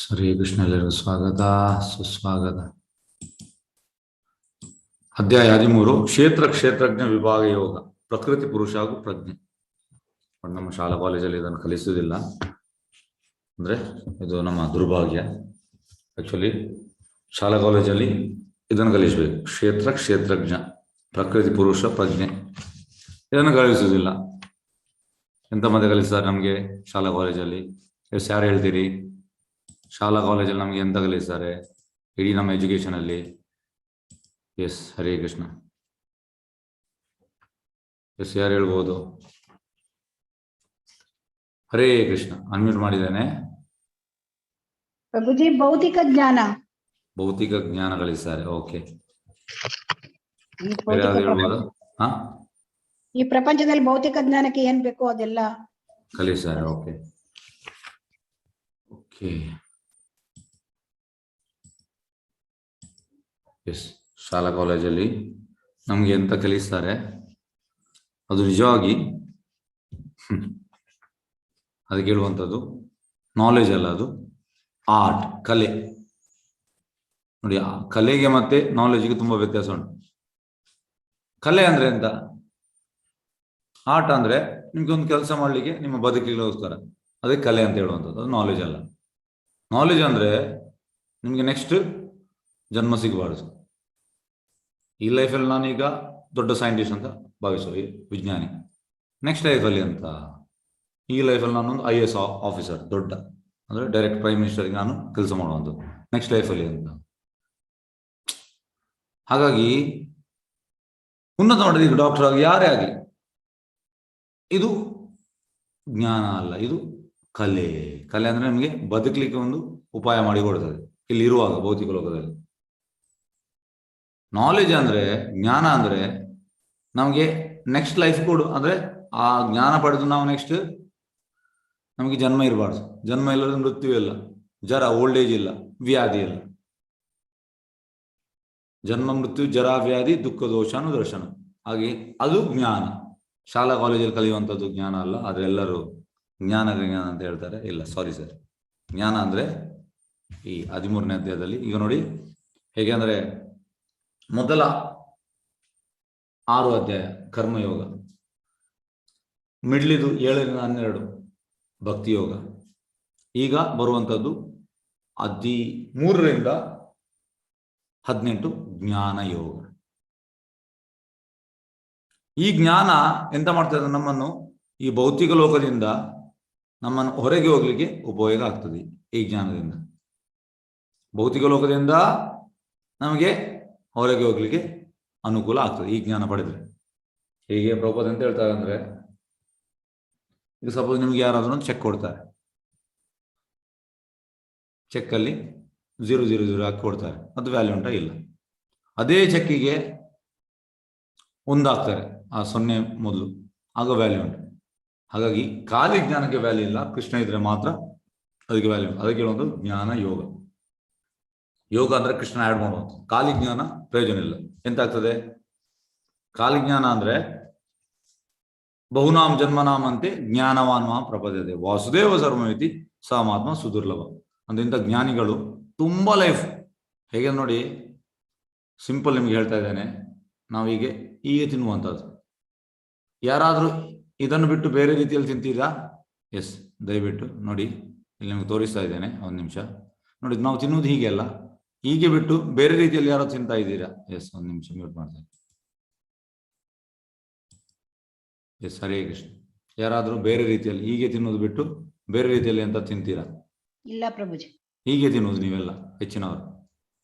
ಹರೇ ಕೃಷ್ಣ. ಎಲ್ಲರಿಗೂ ಸ್ವಾಗತ ಸುಸ್ವಾಗತ. ಅಧ್ಯಾಯ 13 ಕ್ಷೇತ್ರಜ್ಞ ವಿಭಾಗ ಯೋಗ, ಪ್ರಕೃತಿ ಪುರುಷ ಹಾಗೂ ಪ್ರಜ್ಞೆ. ನಮ್ಮ ಶಾಲಾ ಕಾಲೇಜಲ್ಲಿ ಇದನ್ನು ಕಲಿಸುವುದಿಲ್ಲ, ಅಂದ್ರೆ ಇದು ನಮ್ಮ ದುರ್ಭಾಗ್ಯ. ಆಕ್ಚುಲಿ ಶಾಲಾ ಕಾಲೇಜಲ್ಲಿ ಇದನ್ನು ಕಲಿಸಬೇಕು. ಕ್ಷೇತ್ರಜ್ಞ, ಪ್ರಕೃತಿ ಪುರುಷ, ಪ್ರಜ್ಞೆ ಇದನ್ನು ಕಲಿಸುವುದಿಲ್ಲ. ಎಂತ ಮತ್ತೆ ಕಲಿಸ್ತಾರೆ ನಮಗೆ ಶಾಲಾ ಕಾಲೇಜಲ್ಲಿ? ಎಸ್, ಯಾರು ಹೇಳ್ತೀರಿ? ಶಾಲಾ ಕಾಲೇಜಲ್ಲಿ ನಮಗೆ ಎಂತ ಕಲಿಸ್ತಾರೆ ಇಡೀ ನಮ್ಮ ಎಜುಕೇಶನ್ ಅಲ್ಲಿ? ಎಸ್, ಹರೇ ಕೃಷ್ಣ. ಎಸ್, ಯಾರು ಹೇಳ್ಬೋದು? ಹರೇ ಕೃಷ್ಣ. ಅನ್ಮ್ಯೂಟ್ ಮಾಡಿದ್ದೇನೆ. ಪ್ರಭುಜಿ, ಭೌತಿಕ ಜ್ಞಾನ. ಭೌತಿಕ ಜ್ಞಾನ ಕಲಿಸ್ತಾರೆ. ಓಕೆ, ಬೇರೆ ಯಾರು ಹೇಳ್ಬೋದು? ಈ ಪ್ರಪಂಚದಲ್ಲಿ ಭೌತಿಕ ಜ್ಞಾನಕ್ಕೆ ಏನ್ ಬೇಕು ಅದೆಲ್ಲ ಕಲಿಸ್ತಾರೆ. ಓಕೆ ಓಕೆ ಎಸ್, ಶಾಲಾ ಕಾಲೇಜಲ್ಲಿ ನಮ್ಗೆ ಎಂತ ಕಲಿಸ್ತಾರೆ ಅದು ನಿಜವಾಗಿ ಅದಕ್ಕೆ ಹೇಳುವಂಥದ್ದು ನಾಲೆಜ್ ಅಲ್ಲ, ಅದು ಆರ್ಟ್, ಕಲೆ. ನೋಡಿ, ಆ ಕಲೆಗೆ ಮತ್ತೆ ನಾಲೆಜ್ಗೆ ತುಂಬಾ ವ್ಯತ್ಯಾಸ ಉಂಟು. ಕಲೆ ಅಂದ್ರೆ ಎಂತ? ಆರ್ಟ್ ಅಂದ್ರೆ ನಿಮ್ಗೆ ಒಂದು ಕೆಲಸ ಮಾಡ್ಲಿಕ್ಕೆ ನಿಮ್ಮ ಬದುಕಿಗೋಸ್ಕರ, ಅದೇ ಕಲೆ ಅಂತ ಹೇಳುವಂಥದ್ದು. ಅದು ನಾಲೆಜ್ ಅಲ್ಲ. ನಾಲೆಜ್ ಅಂದ್ರೆ ನಿಮ್ಗೆ ನೆಕ್ಸ್ಟ್ ಜನ್ಮ ಸಿಗಬಾರ್ದು. ಈ ಲೈಫಲ್ಲಿ ನಾನೀಗ ದೊಡ್ಡ ಸೈಂಟಿಸ್ಟ್ ಅಂತ ಭಾವಿಸುವ, ವಿಜ್ಞಾನಿ. ನೆಕ್ಸ್ಟ್ ಲೈಫಲ್ಲಿ ಅಂತ, ಈ ಲೈಫಲ್ಲಿ ನಾನೊಂದು IAS ಆಫೀಸರ್, ದೊಡ್ಡ ಅಂದ್ರೆ ಡೈರೆಕ್ಟ್ ಪ್ರೈಮ್ ಮಿನಿಸ್ಟರ್ಗೆ ನಾನು ಕೆಲಸ ಮಾಡುವಂಥದ್ದು ನೆಕ್ಸ್ಟ್ ಲೈಫಲ್ಲಿ ಅಂತ. ಹಾಗಾಗಿ ಉನ್ನತ ಮಟ್ಟದ ಡಾಕ್ಟರ್ ಆಗಿ ಯಾರೇ ಆಗಲಿ, ಇದು ಜ್ಞಾನ ಅಲ್ಲ, ಇದು ಕಲೆ. ಕಲೆ ಅಂದ್ರೆ ನಿಮಗೆ ಬದುಕಲಿಕ್ಕೆ ಒಂದು ಉಪಾಯ ಮಾಡಿಕೊಡ್ತದೆ ಇಲ್ಲಿ ಇರುವಾಗ ಭೌತಿಕ ಲೋಕದಲ್ಲಿ. ನಾಲೆಜ್ ಅಂದ್ರೆ, ಜ್ಞಾನ ಅಂದ್ರೆ ನಮಗೆ ನೆಕ್ಸ್ಟ್ ಲೈಫ್ ಕೊಡು, ಅಂದ್ರೆ ಆ ಜ್ಞಾನ ಪಡೆದು ನಾವು ನೆಕ್ಸ್ಟ್ ನಮಗೆ ಜನ್ಮ ಇರಬಾರ್ದು. ಜನ್ಮ ಇಲ್ಲದ್ರೆ ಮೃತ್ಯು ಇಲ್ಲ, ಜರ ಓಲ್ಡ್ ಏಜ್ ಇಲ್ಲ, ವ್ಯಾಧಿ ಇಲ್ಲ. ಜನ್ಮ ಮೃತ್ಯು ಜರ ವ್ಯಾಧಿ ದುಃಖ ದೋಷಾನು ದರ್ಶನ. ಹಾಗೆ ಅದು ಜ್ಞಾನ. ಶಾಲಾ ಕಾಲೇಜಲ್ಲಿ ಕಲಿಯುವಂಥದ್ದು ಜ್ಞಾನ ಅಲ್ಲ. ಆದ್ರೆ ಎಲ್ಲರೂ ಜ್ಞಾನ ಅಂತ ಹೇಳ್ತಾರೆ. ಇಲ್ಲ, ಸಾರಿ ಸರ್. ಜ್ಞಾನ ಅಂದ್ರೆ ಈ 13ನೇ ಅಧ್ಯಾಯದಲ್ಲಿ ಈಗ ನೋಡಿ ಹೇಗೆ ಅಂದ್ರೆ, ಮೊದಲ 6 ಅಧ್ಯಾಯ ಕರ್ಮಯೋಗ, ಮಿಡ್ಲಿದು 7ರಿಂದ 12 ಭಕ್ತಿ ಯೋಗ, ಈಗ ಬರುವಂಥದ್ದು 13ರಿಂದ 18 ಜ್ಞಾನ ಯೋಗ. ಈ ಜ್ಞಾನ ಎಂತ ಮಾಡ್ತದೆ? ನಮ್ಮನ್ನು ಈ ಭೌತಿಕ ಲೋಕದಿಂದ ನಮ್ಮನ್ನು ಹೊರಗೆ ಹೋಗ್ಲಿಕ್ಕೆ ಉಪಯೋಗ ಆಗ್ತದೆ. ಈ ಜ್ಞಾನದಿಂದ ಭೌತಿಕ ಲೋಕದಿಂದ ನಮಗೆ ಹೊರಗೆ ಹೋಗ್ಲಿಕ್ಕೆ ಅನುಕೂಲ ಆಗ್ತದೆ ಈ ಜ್ಞಾನ ಪಡೆದ್ರೆ. ಹೀಗೆ ಪ್ರಭುಪಾದ ಅಂತ ಹೇಳ್ತಾರೆ ಅಂದ್ರೆ, ಈಗ ಸಪೋಸ್ ನಿಮ್ಗೆ ಯಾರಾದ್ರೂ ಒಂದು ಚೆಕ್ ಕೊಡ್ತಾರೆ, ಚೆಕ್ ಅಲ್ಲಿ 000 ಹಾಕಿ ಕೊಡ್ತಾರೆ, ಅದು ವ್ಯಾಲ್ಯೂ ಉಂಟಾ? ಇಲ್ಲ. ಅದೇ ಚೆಕ್ಕಿಗೆ 1 ಹಾಕ್ತಾರೆ, ಆ 0 ಮೊದಲು, ಆಗ ವ್ಯಾಲ್ಯೂ ಉಂಟು. ಹಾಗಾಗಿ ಖಾಲಿ ಜ್ಞಾನಕ್ಕೆ ವ್ಯಾಲ್ಯೂ ಇಲ್ಲ, ಕೃಷ್ಣ ಇದ್ರೆ ಮಾತ್ರ ಅದಕ್ಕೆ ವ್ಯಾಲ್ಯೂ ಉಂಟು. ಅದಕ್ಕೆ ಒಂದು ಜ್ಞಾನ ಯೋಗ. ಯೋಗ ಅಂದ್ರೆ ಕೃಷ್ಣ ಆಡ್ ಮಾಡುವಂಥ. ಖಾಲಿ ಜ್ಞಾನ ಪ್ರಯೋಜನ ಇಲ್ಲ. ಎಂತ ಆಗ್ತದೆ? ಖಾಲಿ ಜ್ಞಾನ ಅಂದ್ರೆ ಬಹುನಾಮ್ ಜನ್ಮನಾಮಂತೆ ಜ್ಞಾನವಾನ್ ಮಾ ಪ್ರಪದ್ಯತೆ ವಾಸುದೇವ ಸರ್ವಮಿತಿ ಸಮಾತ್ಮ ಸುದುರ್ಲಭ. ಅಂದ್ರೆ ಇಂಥ ಜ್ಞಾನಿಗಳು ತುಂಬಾ ಲೈಫ್. ಹೇಗೆ ನೋಡಿ, ಸಿಂಪಲ್ ನಿಮ್ಗೆ ಹೇಳ್ತಾ ಇದ್ದೇನೆ. ನಾವೀಗ ತಿನ್ನುವಂಥದ್ದು, ಯಾರಾದ್ರೂ ಇದನ್ನು ಬಿಟ್ಟು ಬೇರೆ ರೀತಿಯಲ್ಲಿ ತಿಂತೀರಾ? ಎಸ್, ದಯವಿಟ್ಟು ನೋಡಿ, ಇಲ್ಲಿ ನಿಮ್ಗೆ ತೋರಿಸ್ತಾ ಇದ್ದೇನೆ. ಒಂದು ನಿಮಿಷ ನೋಡಿ. ನಾವು ತಿನ್ನುವುದು ಹೀಗೆ ಅಲ್ಲ, ಹೀಗೆ ಬಿಟ್ಟು ಬೇರೆ ರೀತಿಯಲ್ಲಿ ಯಾರೋ ತಿಂತಾ ಇದ್ದೀರಾ? ಎಸ್, ಒಂದು ನಿಮಿಷ ಮ್ಯೂಟ್ ಮಾಡ್ತೇನೆ. ಎಸ್, ಹರೇ ಕೃಷ್ಣ. ಯಾರಾದ್ರೂ ಬೇರೆ ರೀತಿಯಲ್ಲಿ ಹೀಗೆ ತಿನ್ನೋದು ಬಿಟ್ಟು ಬೇರೆ ರೀತಿಯಲ್ಲಿ ಅಂತ ತಿಂತೀರಾ? ಇಲ್ಲ ಪ್ರಭುಜಿ. ಹೀಗೆ ತಿನ್ನುವುದು ನೀವೆಲ್ಲ ಹೆಚ್ಚಿನವರು?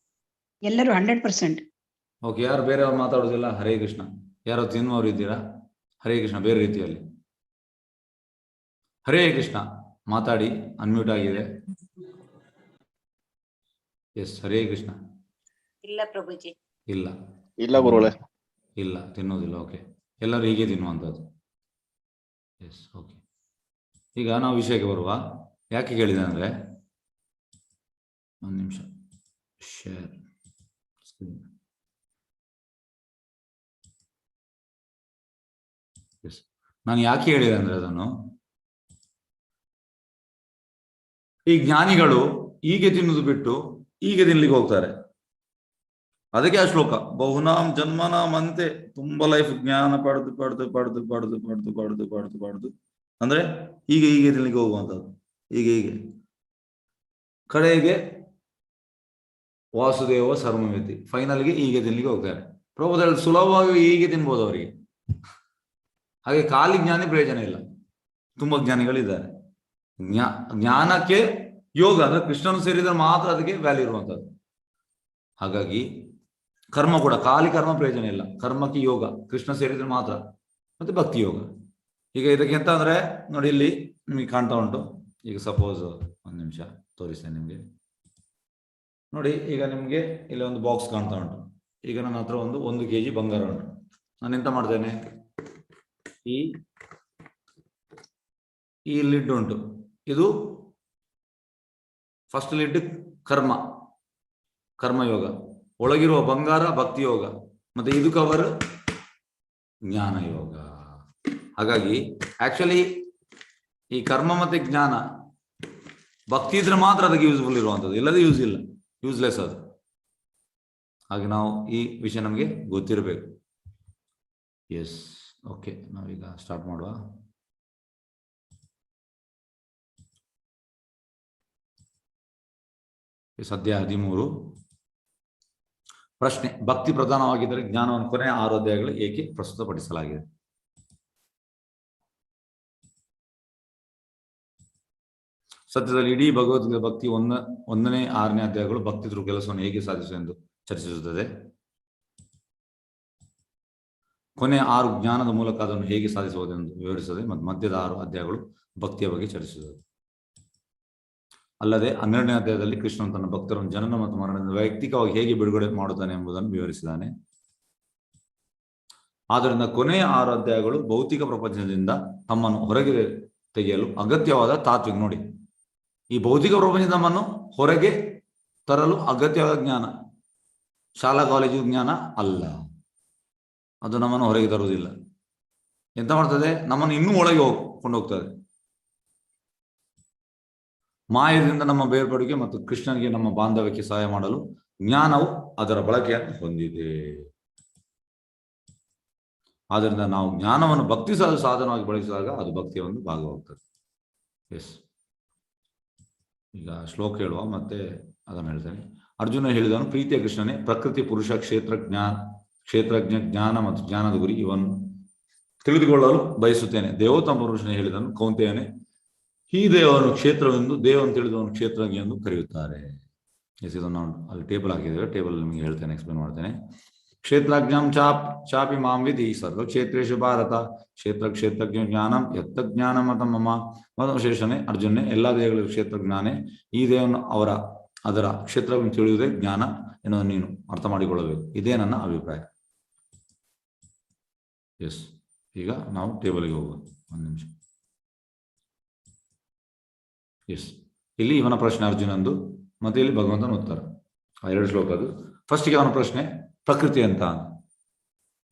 ಎಲ್ಲರೂ 100%. ಓಕೆ, ಯಾರು ಬೇರೆಯವ್ರು ಮಾತಾಡೋದಿಲ್ಲ? ಹರೇ ಕೃಷ್ಣ. ಯಾರೋ ತಿನ್ನುವವರು ಇದ್ದೀರಾ? ಹರೇ ಕೃಷ್ಣ. ಬೇರೆ ರೀತಿಯಲ್ಲಿ ಹರೇ ಕೃಷ್ಣ ಮಾತಾಡಿ, ಅನ್ಮ್ಯೂಟ್ ಆಗಿದೆ. ಎಸ್, ಹರೇ ಕೃಷ್ಣ. ಇಲ್ಲ ಪ್ರಭುಜಿ. ಇಲ್ಲ, ಇಲ್ಲ ಗುರುಗಳೇ, ಇಲ್ಲ ತಿನ್ನೋದಿಲ್ಲ. ಓಕೆ, ಎಲ್ಲರೂ ಹೀಗೆ ತಿನ್ನುವಂಥದ್ದು. S, okay. ಈಗ ನಾವು ವಿಷಯಕ್ಕೆ ಬರುವ. ಯಾಕೆ ಕೇಳಿದೆ ಅಂದ್ರೆ, ಒಂದು ನಿಮಿಷ ಶೇರ್ ಸ್ಕ್ರೀನ್. ಎಸ್, ನಾನು ಯಾಕೆ ಹೇಳಿದೆ ಅಂದ್ರೆ, ಅದನ್ನು ಈ ಜ್ಞಾನಿಗಳು ಹೀಗೆ ತಿನ್ನುವುದು ಬಿಟ್ಟು ಹೀಗೆ ತಿನ್ಲಿಕ್ಕೆ ಹೋಗ್ತಾರೆ. ಅದಕ್ಕೆ ಆ ಶ್ಲೋಕ ಬಹುನಾಂ ಜನ್ಮನಾಂ ಅಂತೆ, ತುಂಬಾ ಲೈಫ್ ಜ್ಞಾನ ಪಡೆದು ಪಡೆದು ಪಡೆದು ಪಡೆದು ಪಡೆದು ಪಡೆದು ಪಡೆದು ಪಡೆದು ಅಂದ್ರೆ ಹೀಗೆ ಹೀಗೆ ತಿನ್ಲಿಕ್ಕೆ ಹೋಗುವಂಥದ್ದು. ಹೀಗೆ ಕಡೆಗೆ ವಾಸುದೇವ ಸರ್ವಮಿತಿ, ಫೈನಲ್ಗೆ ಹೀಗೆ ತಿನ್ಲಿಕ್ಕೆ ಹೋಗ್ತಾರೆ. ಪ್ರಭುದಲ್ಲಿ ಸುಲಭವಾಗಿ ಹೀಗೆ ತಿನ್ಬೋದು ಅವರಿಗೆ. ಹಾಗೆ ಖಾಲಿ ಜ್ಞಾನಿ ಪ್ರಯೋಜನ ಇಲ್ಲ, ತುಂಬಾ ಜ್ಞಾನಿಗಳಿದ್ದಾರೆ. ಜ್ಞಾನಕ್ಕೆ ಯೋಗ ಅಂದ್ರೆ ಕೃಷ್ಣನು ಸೇರಿದ್ರೆ ಮಾತ್ರ ಅದಕ್ಕೆ ವ್ಯಾಲ್ಯೂ ಇರುವಂಥದ್ದು. ಹಾಗಾಗಿ ಕರ್ಮ ಕೂಡ ಖಾಲಿ ಕರ್ಮ ಪ್ರಯೋಜನ ಇಲ್ಲ, ಕರ್ಮಕ್ಕೆ ಯೋಗ ಕೃಷ್ಣ ಸೇರಿದ್ರೆ ಮಾತ್ರ, ಮತ್ತೆ ಭಕ್ತಿ ಯೋಗ. ಈಗ ಇದಕ್ಕೆ ಎಂತ ಅಂದ್ರೆ ನೋಡಿ, ಇಲ್ಲಿ ನಿಮಗೆ ಕಾಣ್ತಾ ಉಂಟು. ಈಗ ಸಪೋಸ್ ಒಂದು ನಿಮಿಷ ತೋರಿಸ್ತೇನೆ ನಿಮ್ಗೆ ನೋಡಿ. ಈಗ ನಿಮ್ಗೆ ಇಲ್ಲಿ ಒಂದು ಬಾಕ್ಸ್ ಕಾಣ್ತಾ ಉಂಟು. ಈಗ ನನ್ನ ಹತ್ರ 1 kg ಬಂಗಾರ ಉಂಟು. ನಾನು ಎಂತ ಮಾಡ್ತೇನೆ, ಈ ಲಿಡ್ ಉಂಟು, ಇದು ಫಸ್ಟ್ ಲಿಡ್ ಕರ್ಮಯೋಗ, ಒಳಗಿರುವ ಬಂಗಾರ ಭಕ್ತಿ ಯೋಗ, ಮತ್ತೆ ಇದು ಕವರ್ ಜ್ಞಾನ ಯೋಗ. ಹಾಗಾಗಿ ಆಕ್ಚುಲಿ ಈ ಕರ್ಮ ಮತ್ತೆ ಜ್ಞಾನ ಭಕ್ತಿ ಇದ್ರೆ ಮಾತ್ರ ಅದಕ್ಕೆ ಯೂಸ್ಫುಲ್ ಇರುವಂಥದ್ದು, ಇಲ್ಲದೆ ಯೂಸ್ಲೆಸ್ ಅದು. ಹಾಗೆ ನಾವು ಈ ವಿಷಯ ನಮಗೆ ಗೊತ್ತಿರಬೇಕು. ಎಸ್, ಓಕೆ, ನಾವೀಗ ಸ್ಟಾರ್ಟ್ ಮಾಡುವ. ಸದ್ಯ 13 ಪ್ರಶ್ನೆ. ಭಕ್ತಿ ಪ್ರಧಾನವಾಗಿದ್ದರೆ ಜ್ಞಾನವನ್ನು ಕೊನೆಯ 6 ಅಧ್ಯಾಯಗಳು ಏಕೆ ಪ್ರಸ್ತುತಪಡಿಸಲಾಗಿದೆ? ಸತ್ಯದಲ್ಲಿ ಇಡೀ ಭಗವದ್ಗೀತೆ ಭಕ್ತಿ 1ನೇ 6ನೇ ಅಧ್ಯಾಯಗಳು ಭಕ್ತಿ ಧ್ರುವ ಕೆಲಸವನ್ನು ಹೇಗೆ ಸಾಧಿಸುವುದು ಎಂದು ಚರ್ಚಿಸುತ್ತದೆ. ಕೊನೆಯ 6 ಜ್ಞಾನದ ಮೂಲಕ ಅದನ್ನು ಹೇಗೆ ಸಾಧಿಸುವುದೆಂದು ವಿವರಿಸುತ್ತದೆ. ಮತ್ತು ಮಧ್ಯದ 6 ಅಧ್ಯಾಯಗಳು ಭಕ್ತಿಯ ಬಗ್ಗೆ ಚರ್ಚಿಸುತ್ತದೆ. ಅಲ್ಲದೆ 12ನೇ ಅಧ್ಯಾಯದಲ್ಲಿ ಕೃಷ್ಣನು ತನ್ನ ಭಕ್ತರನ್ನು ಜನನ ಮತ್ತು ಮರಣದಿಂದ ವೈಯಕ್ತಿಕವಾಗಿ ಹೇಗೆ ಬಿಡುಗಡೆ ಮಾಡುತ್ತಾನೆ ಎಂಬುದನ್ನು ವಿವರಿಸಿದ್ದಾನೆ. ಆದ್ದರಿಂದ ಕೊನೆಯ 6 ಅಧ್ಯಾಯಗಳು ಭೌತಿಕ ಪ್ರಪಂಚದಿಂದ ತಮ್ಮನ್ನು ಹೊರಗೆ ತೆಗೆಯಲು ಅಗತ್ಯವಾದ ತಾತ್ವಿಕ, ನೋಡಿ, ಈ ಭೌತಿಕ ಪ್ರಪಂಚದ ನಮ್ಮನ್ನು ಹೊರಗೆ ತರಲು ಅಗತ್ಯವಾದ ಜ್ಞಾನ, ಶಾಲಾ ಕಾಲೇಜು ಜ್ಞಾನ ಅಲ್ಲ, ಅದು ನಮ್ಮನ್ನು ಹೊರಗೆ ತರುವುದಿಲ್ಲ. ಎಂತ ಮಾಡ್ತದೆ, ನಮ್ಮನ್ನು ಇನ್ನೂ ಒಳಗೆ ಕೊಂಡೋಗ್ತದೆ. ಮಾಯದಿಂದ ನಮ್ಮ ಬೇರ್ಪಡುವಿಕೆ ಮತ್ತು ಕೃಷ್ಣನಿಗೆ ನಮ್ಮ ಬಾಂಧವ್ಯಕ್ಕೆ ಸಹಾಯ ಮಾಡಲು ಜ್ಞಾನವು ಅದರ ಬಳಕೆಯನ್ನು ಹೊಂದಿದೆ. ಆದ್ದರಿಂದ ನಾವು ಜ್ಞಾನವನ್ನು ಭಕ್ತಿ ಸಾಧನವಾಗಿ ಬಳಸಿದಾಗ ಅದು ಭಕ್ತಿಯ ಒಂದು ಭಾಗವಾಗ್ತದೆ. ಎಸ್, ಈಗ ಶ್ಲೋಕ ಹೇಳುವ, ಮತ್ತೆ ಅದನ್ನು ಹೇಳ್ತೇನೆ. ಅರ್ಜುನ ಹೇಳಿದವನು, ಪ್ರೀತಿಯ ಕೃಷ್ಣನೇ, ಪ್ರಕೃತಿ, ಪುರುಷ, ಕ್ಷೇತ್ರಜ್ಞ, ಜ್ಞಾನ ಮತ್ತು ಜ್ಞಾನದ ಗುರಿ ಇವನ್ನು ತಿಳಿದುಕೊಳ್ಳಲು ಬಯಸುತ್ತೇನೆ. ದೇವೋತ್ತಮ ಪುರುಷನೇ ಹೇಳಿದನು, ಕೌಂತೆಯನೇ, ಈ ದೇವನು ಕ್ಷೇತ್ರವೆಂದು, ದೇವವನ್ನು ತಿಳಿದವನು ಕ್ಷೇತ್ರಜ್ಞ ಎಂದು ಕರೆಯುತ್ತಾರೆ. ಎಸ್, ಇದನ್ನು ನಾವು ಅಲ್ಲಿ ಟೇಬಲ್ ಹಾಕಿದ್ದೇವೆ, ಟೇಬಲ್ ನಿಮಗೆ ಹೇಳ್ತೇನೆ, ಎಕ್ಸ್ಪ್ಲೇನ್ ಮಾಡ್ತೇನೆ. ಕ್ಷೇತ್ರಜ್ಞಂ ಚಾಪಿ ಮಾಂ ವಿಧಿ ಸರ್ವ ಕ್ಷೇತ್ರೇಶು ಭಾರತ ಕ್ಷೇತ್ರಜ್ಞ ಜ್ಞಾನಂ ಯತ್ತ ಜ್ಞಾನಂ ಮತ ಮಮ. ಶೇಷನೇ, ಅರ್ಜುನೇ, ಎಲ್ಲಾ ದೇವಗಳ ಕ್ಷೇತ್ರಜ್ಞಾನೇ, ಈ ದೇವನು ಅದರ ಕ್ಷೇತ್ರವನ್ನು ತಿಳಿಯುವುದೇ ಜ್ಞಾನ ಎನ್ನುವುದನ್ನು ನೀನು ಅರ್ಥ ಮಾಡಿಕೊಳ್ಳಬೇಕು. ಇದೇ ನನ್ನ ಅಭಿಪ್ರಾಯ. ಎಸ್, ಈಗ ನಾವು ಟೇಬಲ್ಗೆ ಹೋಗುವ. 1 ನಿಮಿಷ. ಎಸ್, ಇಲ್ಲಿ ಇವನ ಪ್ರಶ್ನೆ ಅರ್ಜುನಂದು, ಮತ್ತೆ ಇಲ್ಲಿ ಭಗವಂತನ ಉತ್ತರ. 2 ಶ್ಲೋಕ ಅದು. ಫಸ್ಟಿಗೆ ಅವನ ಪ್ರಶ್ನೆ, ಪ್ರಕೃತಿ ಅಂತ.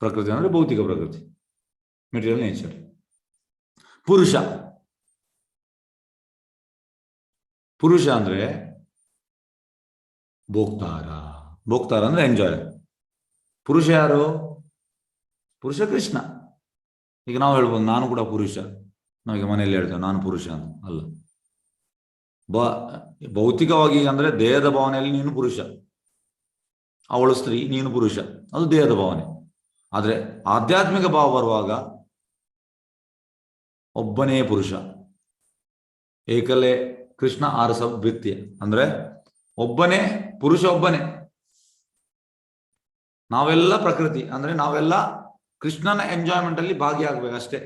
ಪ್ರಕೃತಿ ಅಂದ್ರೆ ಭೌತಿಕ ಪ್ರಕೃತಿ, ಮೆಟೀರಿಯಲ್ ನೇಚರ್. ಪುರುಷ ಅಂದ್ರೆ ಭೋಕ್ತಾರ ಅಂದ್ರೆ ಎಂಜಾಯ್. ಪುರುಷ ಯಾರು? ಪುರುಷ ಕೃಷ್ಣ. ಈಗ ನಾವು ಹೇಳ್ಬೋದು, ನಾನು ಕೂಡ ಪುರುಷ. ನಾವೀಗ ಮನೆಯಲ್ಲಿ ಹೇಳ್ತೇವೆ ನಾನು ಪುರುಷ ಅಂತ. ಅಲ್ಲ, ಭೌತಿಕವಾಗಿ ಅಂದ್ರೆ ದೇಹದ ಭಾವನೆಯಲ್ಲಿ ನೀನು ಪುರುಷ, ಅವಳು ಸ್ತ್ರೀ, ನೀನು ಪುರುಷ, ಅದು ದೇಹದ ಭಾವನೆ. ಆದ್ರೆ ಆಧ್ಯಾತ್ಮಿಕ ಭಾವ ಬರುವಾಗ ಒಬ್ಬನೇ ಪುರುಷ, ಏಕಲೇ ಕೃಷ್ಣ ಆರಸ ವೃತ್ತಿ, ಅಂದ್ರೆ ಒಬ್ಬನೇ ಪುರುಷ, ಒಬ್ಬನೇ. ನಾವೆಲ್ಲ ಪ್ರಕೃತಿ, ಅಂದ್ರೆ ನಾವೆಲ್ಲ ಕೃಷ್ಣನ ಎಂಜಾಯ್ಮೆಂಟ್ ಅಲ್ಲಿ ಭಾಗಿಯಾಗಬೇಕು ಅಷ್ಟೇ.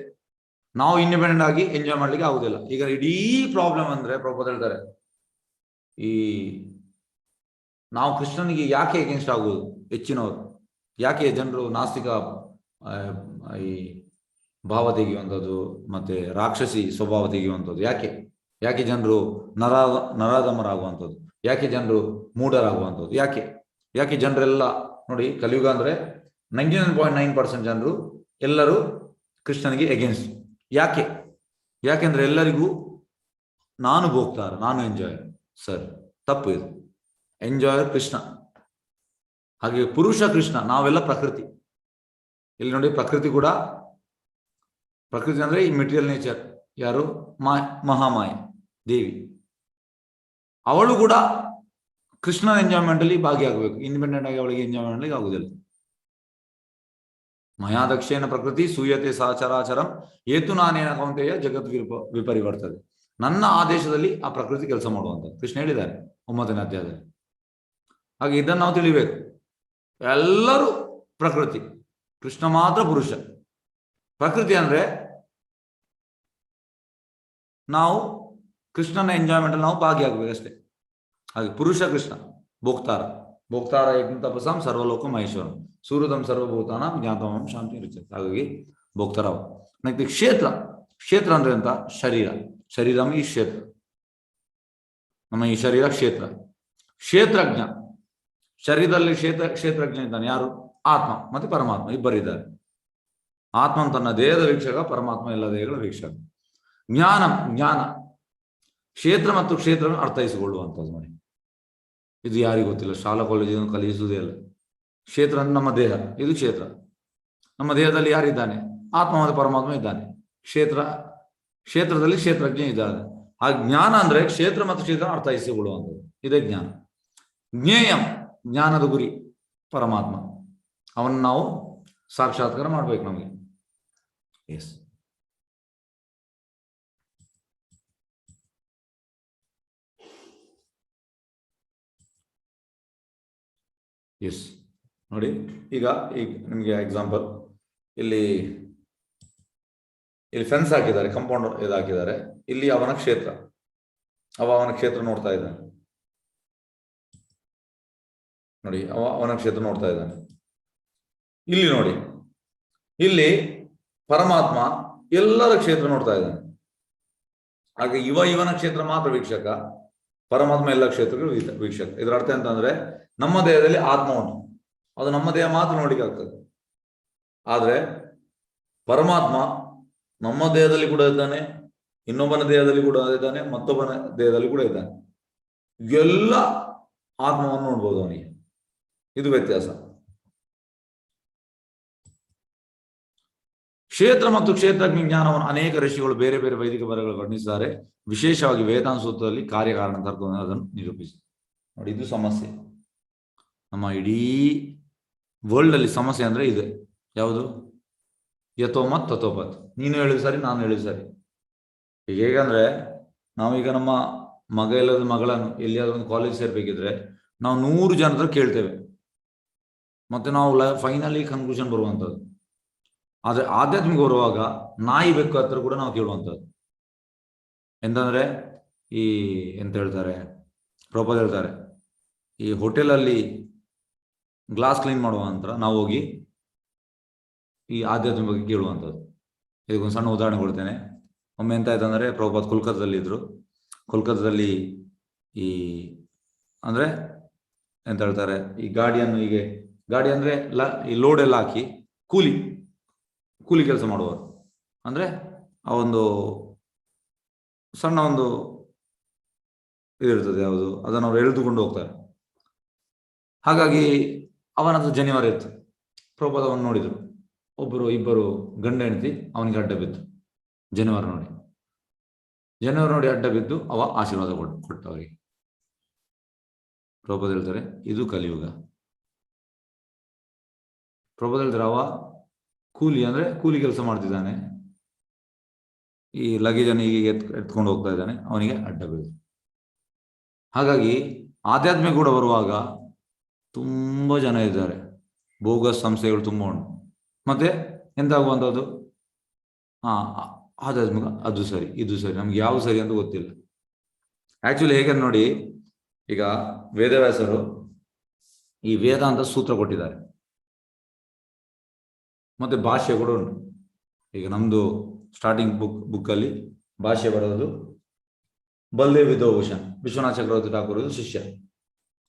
ನಾವು ಇಂಡಿಪೆಂಡೆಂಟ್ ಆಗಿ ಎಂಜಾಯ್ ಮಾಡ್ಲಿಕ್ಕೆ ಆಗುದಿಲ್ಲ. ಈಗ ಇಡೀ ಪ್ರಾಬ್ಲಮ್ ಅಂದ್ರೆ ಪ್ರಭುಪಾದ ಹೇಳ್ತಾರೆ, ಈ ನಾವು ಕೃಷ್ಣನಿಗೆ ಯಾಕೆ ಎಗೇನ್ಸ್ಟ್ ಆಗುವುದು ಹೆಚ್ಚಿನವರು, ಯಾಕೆ ಜನರು ನಾಸ್ತಿಕ ಈ ಭಾವ ತೆಗೆಯುವಂಥದ್ದು ಮತ್ತೆ ರಾಕ್ಷಸಿ ಸ್ವಭಾವ ತೆಗೆಯುವಂಥದ್ದು, ಯಾಕೆ ಜನರು ನರಾಧಮರಾಗುವಂಥದ್ದು, ಯಾಕೆ ಜನರು ಮೂಢರಾಗುವಂಥದ್ದು, ಯಾಕೆ ಜನರೆಲ್ಲ ನೋಡಿ, ಕಲಿಯುಗ ಅಂದ್ರೆ 99.9% ಜನರು ಎಲ್ಲರೂ ಕೃಷ್ಣನಿಗೆ ಎಗೇನ್ಸ್ಟ್. ಯಾಕೆಂದ್ರೆ ಎಲ್ಲರಿಗೂ ನಾನು ಭೋಗ್ತಾರ, ನಾನು ಎಂಜಾಯ್ ಸರ್. ತಪ್ಪು ಇದು. ಎಂಜಾಯರ್ ಕೃಷ್ಣ. ಹಾಗೆ ಪುರುಷ ಕೃಷ್ಣ, ನಾವೆಲ್ಲ ಪ್ರಕೃತಿ. ಇಲ್ಲಿ ನೋಡಿ ಪ್ರಕೃತಿ ಕೂಡ, ಪ್ರಕೃತಿ ಅಂದ್ರೆ ಈ ಮೆಟೀರಿಯಲ್ ನೇಚರ್. ಯಾರು? ಮಹಾಮಾಯ ದೇವಿ. ಅವಳು ಕೂಡ ಕೃಷ್ಣನ ಎಂಜಾಯ್ಮೆಂಟ್ ಅಲ್ಲಿ ಭಾಗಿಯಾಗಬೇಕು. ಇಂಡಿಪೆಂಡೆಂಟ್ ಆಗಿ ಅವಳಿಗೆ ಎಂಜಾಯ್ಮೆಂಟ್ ಅಲ್ಲಿ ಆಗುದಿಲ್ಲ. ಮಯಾದಕ್ಷೇನ ಪ್ರಕೃತಿ ಸೂಯತೆ ಸಚರಾಚರಂ ಏತು ನಾನೇನ ಕೌಂತೆಯ ಜಗತ್ ವಿಪರಿವರ್ತದೆ. ನನ್ನ ಆದೇಶದಲ್ಲಿ ಆ ಪ್ರಕೃತಿ ಕೆಲಸ ಮಾಡುವಂಥದ್ದು ಕೃಷ್ಣ ಹೇಳಿದ್ದಾರೆ 9ನೇ ಅಧ್ಯಾಯದಲ್ಲಿ. ಹಾಗೆ ಇದನ್ನು ನಾವು ತಿಳಿಬೇಕು. ಎಲ್ಲರೂ ಪ್ರಕೃತಿ, ಕೃಷ್ಣ ಮಾತ್ರ ಪುರುಷ. ಪ್ರಕೃತಿ ಅಂದ್ರೆ ನಾವು ಕೃಷ್ಣನ ಎಂಜಾಯ್ಮೆಂಟ್ ಅಲ್ಲಿ ನಾವು ಭಾಗಿಯಾಗಬೇಕಷ್ಟೇ. ಹಾಗೆ ಪುರುಷ ಕೃಷ್ಣ ಭೋಕ್ತಾರ ಯಜ್ಞ ತಪಸಾಂ ಸರ್ವಲೋಕ ಮಹೇಶ್ವರಂ ಸೂರ್ಯದಂ ಸರ್ವಭೂತಾನ ಜ್ಞಾತಮಂ ಶಾಂತಿ ರುಚ್ಯತೆ. ಹಾಗಾಗಿ ಭೋಕ್ತಾರವ. ಮತ್ತೆ ಕ್ಷೇತ್ರ ಅಂದ್ರೆ ಅಂತ ಶರೀರ ಈ ಕ್ಷೇತ್ರ, ನಮ್ಮ ಈ ಶರೀರ ಕ್ಷೇತ್ರಜ್ಞ. ಶರೀರದಲ್ಲಿ ಕ್ಷೇತ್ರಜ್ಞ ಇದ್ದಾನೆ. ಯಾರು? ಆತ್ಮ ಮತ್ತೆ ಪರಮಾತ್ಮ ಇಬ್ಬರಿದ್ದಾರೆ. ಆತ್ಮ ತನ್ನ ದೇಹದ ವೀಕ್ಷಕ, ಪರಮಾತ್ಮ ಎಲ್ಲ ದೇಹಗಳ ವೀಕ್ಷಕ. ಜ್ಞಾನ ಕ್ಷೇತ್ರ ಮತ್ತು ಕ್ಷೇತ್ರವನ್ನು ಅರ್ಥೈಸಿಕೊಳ್ಳುವಂಥದ್ದು ನೋಡಿ. ಇದು ಯಾರಿಗೂ ಗೊತ್ತಿಲ್ಲ, ಶಾಲಾ ಕಾಲೇಜಿನ ಕಲಿಸುವುದೇ ಅಲ್ಲ. ಕ್ಷೇತ್ರ ಅಂದ್ರೆ ನಮ್ಮ ದೇಹ, ಇದು ಕ್ಷೇತ್ರ. ನಮ್ಮ ದೇಹದಲ್ಲಿ ಯಾರಿದ್ದಾನೆ? ಆತ್ಮ ಮತ್ತು ಪರಮಾತ್ಮ ಇದ್ದಾನೆ. ಕ್ಷೇತ್ರದಲ್ಲಿ ಕ್ಷೇತ್ರಜ್ಞ ಇದ್ದಾನೆ. ಆ ಜ್ಞಾನ ಅಂದ್ರೆ ಕ್ಷೇತ್ರ ಮತ್ತು ಕ್ಷೇತ್ರ ಅರ್ಥೈಸಿಕೊಳ್ಳುವಂಥದ್ದು, ಇದೇ ಜ್ಞಾನ. ಜ್ಞೇಯಂ, ಜ್ಞಾನದ ಗುರಿ ಪರಮಾತ್ಮ. ಅವನ್ನ ನಾವು ಸಾಕ್ಷಾತ್ಕಾರ ಮಾಡ್ಬೇಕು ನಮಗೆ. ಎಸ್, ನೋಡಿ ಈಗ ನಿಮಗೆ ಎಕ್ಸಾಂಪಲ್, ಇಲ್ಲಿ ಫೆನ್ಸ್ ಹಾಕಿದ್ದಾರೆ, ಕಾಂಪೌಂಡ್ ಇದು ಹಾಕಿದ್ದಾರೆ. ಇಲ್ಲಿ ಅವನ ಕ್ಷೇತ್ರ ನೋಡ್ತಾ ಇದ್ದಾನೆ ನೋಡಿ. ಅವನ ಕ್ಷೇತ್ರ ನೋಡ್ತಾ ಇದ್ದಾನೆ. ಇಲ್ಲಿ ನೋಡಿ, ಇಲ್ಲಿ ಪರಮಾತ್ಮ ಎಲ್ಲರ ಕ್ಷೇತ್ರ ನೋಡ್ತಾ ಇದ್ದಾನೆ. ಹಾಗೆ ಇವನ ಕ್ಷೇತ್ರ ಮಾತ್ರ ವೀಕ್ಷಕ, ಪರಮಾತ್ಮ ಎಲ್ಲ ಕ್ಷೇತ್ರಗಳು ವೀಕ್ಷಕ. ಇದರ ಅರ್ಥ ಅಂತಂದ್ರೆ ನಮ್ಮ ದೇಹದಲ್ಲಿ ಆತ್ಮ ಉಂಟು, ಅದು ನಮ್ಮ ದೇಹ ಮಾತ್ರ ನೋಡ್ಲಿಕ್ಕೆ ಆಗ್ತದೆ. ಆದ್ರೆ ಪರಮಾತ್ಮ ನಮ್ಮ ದೇಹದಲ್ಲಿ ಕೂಡ ಇದ್ದಾನೆ, ಇನ್ನೊಬ್ಬನ ದೇಹದಲ್ಲಿ ಕೂಡ ಇದ್ದಾನೆ, ಮತ್ತೊಬ್ಬನ ದೇಹದಲ್ಲಿ ಕೂಡ ಇದ್ದಾನೆ. ಎಲ್ಲ ಆತ್ಮವನ್ನು ನೋಡ್ಬೋದು ಅವನಿಗೆ. ಇದು ವ್ಯತ್ಯಾಸ. ಕ್ಷೇತ್ರ ಮತ್ತು ಕ್ಷೇತ್ರಜ್ಞ ಜ್ಞಾನವನ್ನು ಅನೇಕ ಋಷಿಗಳು ಬೇರೆ ಬೇರೆ ವೈದಿಕ ಬರಹಗಳು ವರ್ಣಿಸಿದ್ದಾರೆ. ವಿಶೇಷವಾಗಿ ವೇದಾಂತ ಸೂತ್ರದಲ್ಲಿ ಕಾರ್ಯಕಾರಣ ತರ್ಕವನ್ನು ಅದನ್ನು ನಿರೂಪಿಸಿ. ನೋಡಿ, ಇದು ಸಮಸ್ಯೆ. ನಮ್ಮ ಇಡೀ ವರ್ಲ್ಡ್ ಅಲ್ಲಿ ಸಮಸ್ಯೆ ಅಂದ್ರೆ ಇದೆ. ಯಾವುದು? ಯಥೋಮತ್ ತಥೋಪತ್. ನೀನು ಹೇಳಿದ ಸರಿ, ನಾನು ಹೇಳಿದ ಸರಿ. ಈಗ ಹೇಗಂದ್ರೆ, ನಾವೀಗ ನಮ್ಮ ಮಗ ಇಲ್ಲದ ಮಗಳನ್ನು ಎಲ್ಲಿಯಾದ್ರೂ ಒಂದು ಕಾಲೇಜ್ ಸೇರ್ಬೇಕಿದ್ರೆ ನಾವು 100 ಜನರ ಕೇಳ್ತೇವೆ, ಮತ್ತೆ ನಾವು ಫೈನಲಿ ಕನ್ಕ್ಲೂಷನ್ ಬರುವಂಥದ್ದು. ಆದ್ರೆ ಆಧ್ಯಾತ್ಮಿಕ ಬರುವಾಗ ನಾಯಿ ಬೆಕ್ಕು ಹತ್ರ ಕೂಡ ನಾವು ಕೇಳುವಂಥದ್ದು. ಎಂತಂದ್ರೆ ಎಂತ ಹೇಳ್ತಾರೆ, ಪ್ರಭುಪಾದ ಹೇಳ್ತಾರೆ, ಈ ಹೋಟೆಲಲ್ಲಿ ಗ್ಲಾಸ್ ಕ್ಲೀನ್ ಮಾಡುವ ನಂತರ ನಾವು ಹೋಗಿ ಈ ಆಧ್ಯಾತ್ಮಿಕ ಬಗ್ಗೆ ಕೇಳುವಂಥದ್ದು. ಇದಕ್ಕೊಂದು ಸಣ್ಣ ಉದಾಹರಣೆ ಕೊಡ್ತೇನೆ. ಒಮ್ಮೆ ಎಂತ ಆಯ್ತಂದ್ರೆ, ಪ್ರಭುಪಾದ ಕೋಲ್ಕತ್ತಾದಲ್ಲಿ ಇದ್ರು. ಕೋಲ್ಕತ್ತಾದಲ್ಲಿ ಅಂದ್ರೆ ಎಂತ ಹೇಳ್ತಾರೆ, ಈ ಗಾಡಿಯನ್ನು ಗಾಡಿ ಅಂದ್ರೆ ಈ ಲೋಡ್ ಎಲ್ಲ ಹಾಕಿ ಕೂಲಿ ಕೆಲಸ ಮಾಡುವರು. ಅಂದ್ರೆ ಆ ಒಂದು ಸಣ್ಣ ಒಂದು ಇದಿರ್ತದೆ, ಯಾವುದು, ಅದನ್ನು ಅವರು ಎಳೆದುಕೊಂಡು ಹೋಗ್ತಾರೆ. ಹಾಗಾಗಿ ಅವನದು ಜನಿವಾರ ಇತ್ತು. ಪ್ರಭುಪಾದವನ್ನು ನೋಡಿದ್ರು, ಇಬ್ಬರು ಗಂಡ ಹೆಂಡತಿ ಅವನಿಗೆ ಅಡ್ಡ ಬಿದ್ದು, ಜನಿವಾರ ನೋಡಿ ಅಡ್ಡ ಬಿದ್ದು ಅವ ಆಶೀರ್ವಾದ ಕೊಟ್ಟ ಅವರಿಗೆ. ಪ್ರಭುಪಾದ ಹೇಳ್ತಾರೆ, ಇದು ಕಲಿಯುಗ. ಪ್ರಭುಪಾದ ಹೇಳ್ತಾರೆ, ಅವ ಕೂಲಿ ಕೆಲಸ ಮಾಡ್ತಿದ್ದಾನೆ, ಈ ಲಗೇಜನ್ನು ಹೀಗೆ ಎತ್ಕೊಂಡು ಹೋಗ್ತಾ ಇದ್ದಾನೆ, ಅವನಿಗೆ ಅಡ್ಡ ಬೀಳು. ಹಾಗಾಗಿ ಆಧ್ಯಾತ್ಮಿಕ ಕೂಡ ಬರುವಾಗ ತುಂಬಾ ಜನ ಇದ್ದಾರೆ, ಬೋಗಸ್ ಸಂಸ್ಥೆಗಳು ತುಂಬಾ ಉಂಟು. ಮತ್ತೆ ಎಂತಾಗುವಂಥದ್ದು, ಆಧ್ಯಾತ್ಮಿಕ ಅದು ಸರಿ ಇದು ಸರಿ, ನಮ್ಗೆ ಯಾವ ಸರಿ ಅಂತ ಗೊತ್ತಿಲ್ಲ. ಆಕ್ಚುಲಿ ಹೇಗೆ ನೋಡಿ, ಈಗ ವೇದವ್ಯಾಸರು ಈ ವೇದಾಂತ ಸೂತ್ರ ಕೊಟ್ಟಿದ್ದಾರೆ, ಮತ್ತೆ ಭಾಷ್ಯ ಕೂಡ ಉಂಟು. ಈಗ ನಮ್ದು ಸ್ಟಾರ್ಟಿಂಗ್ ಬುಕ್ಕಲ್ಲಿ ಭಾಷ್ಯ ಬರೋದು ಬಲ್ದೇವ್ ವಿದ್ಯಾಭೂಷಣ್, ವಿಶ್ವನಾಥ ಚಕ್ರವರ್ತಿ ಠಾಕೂರ್ ಶಿಷ್ಯ,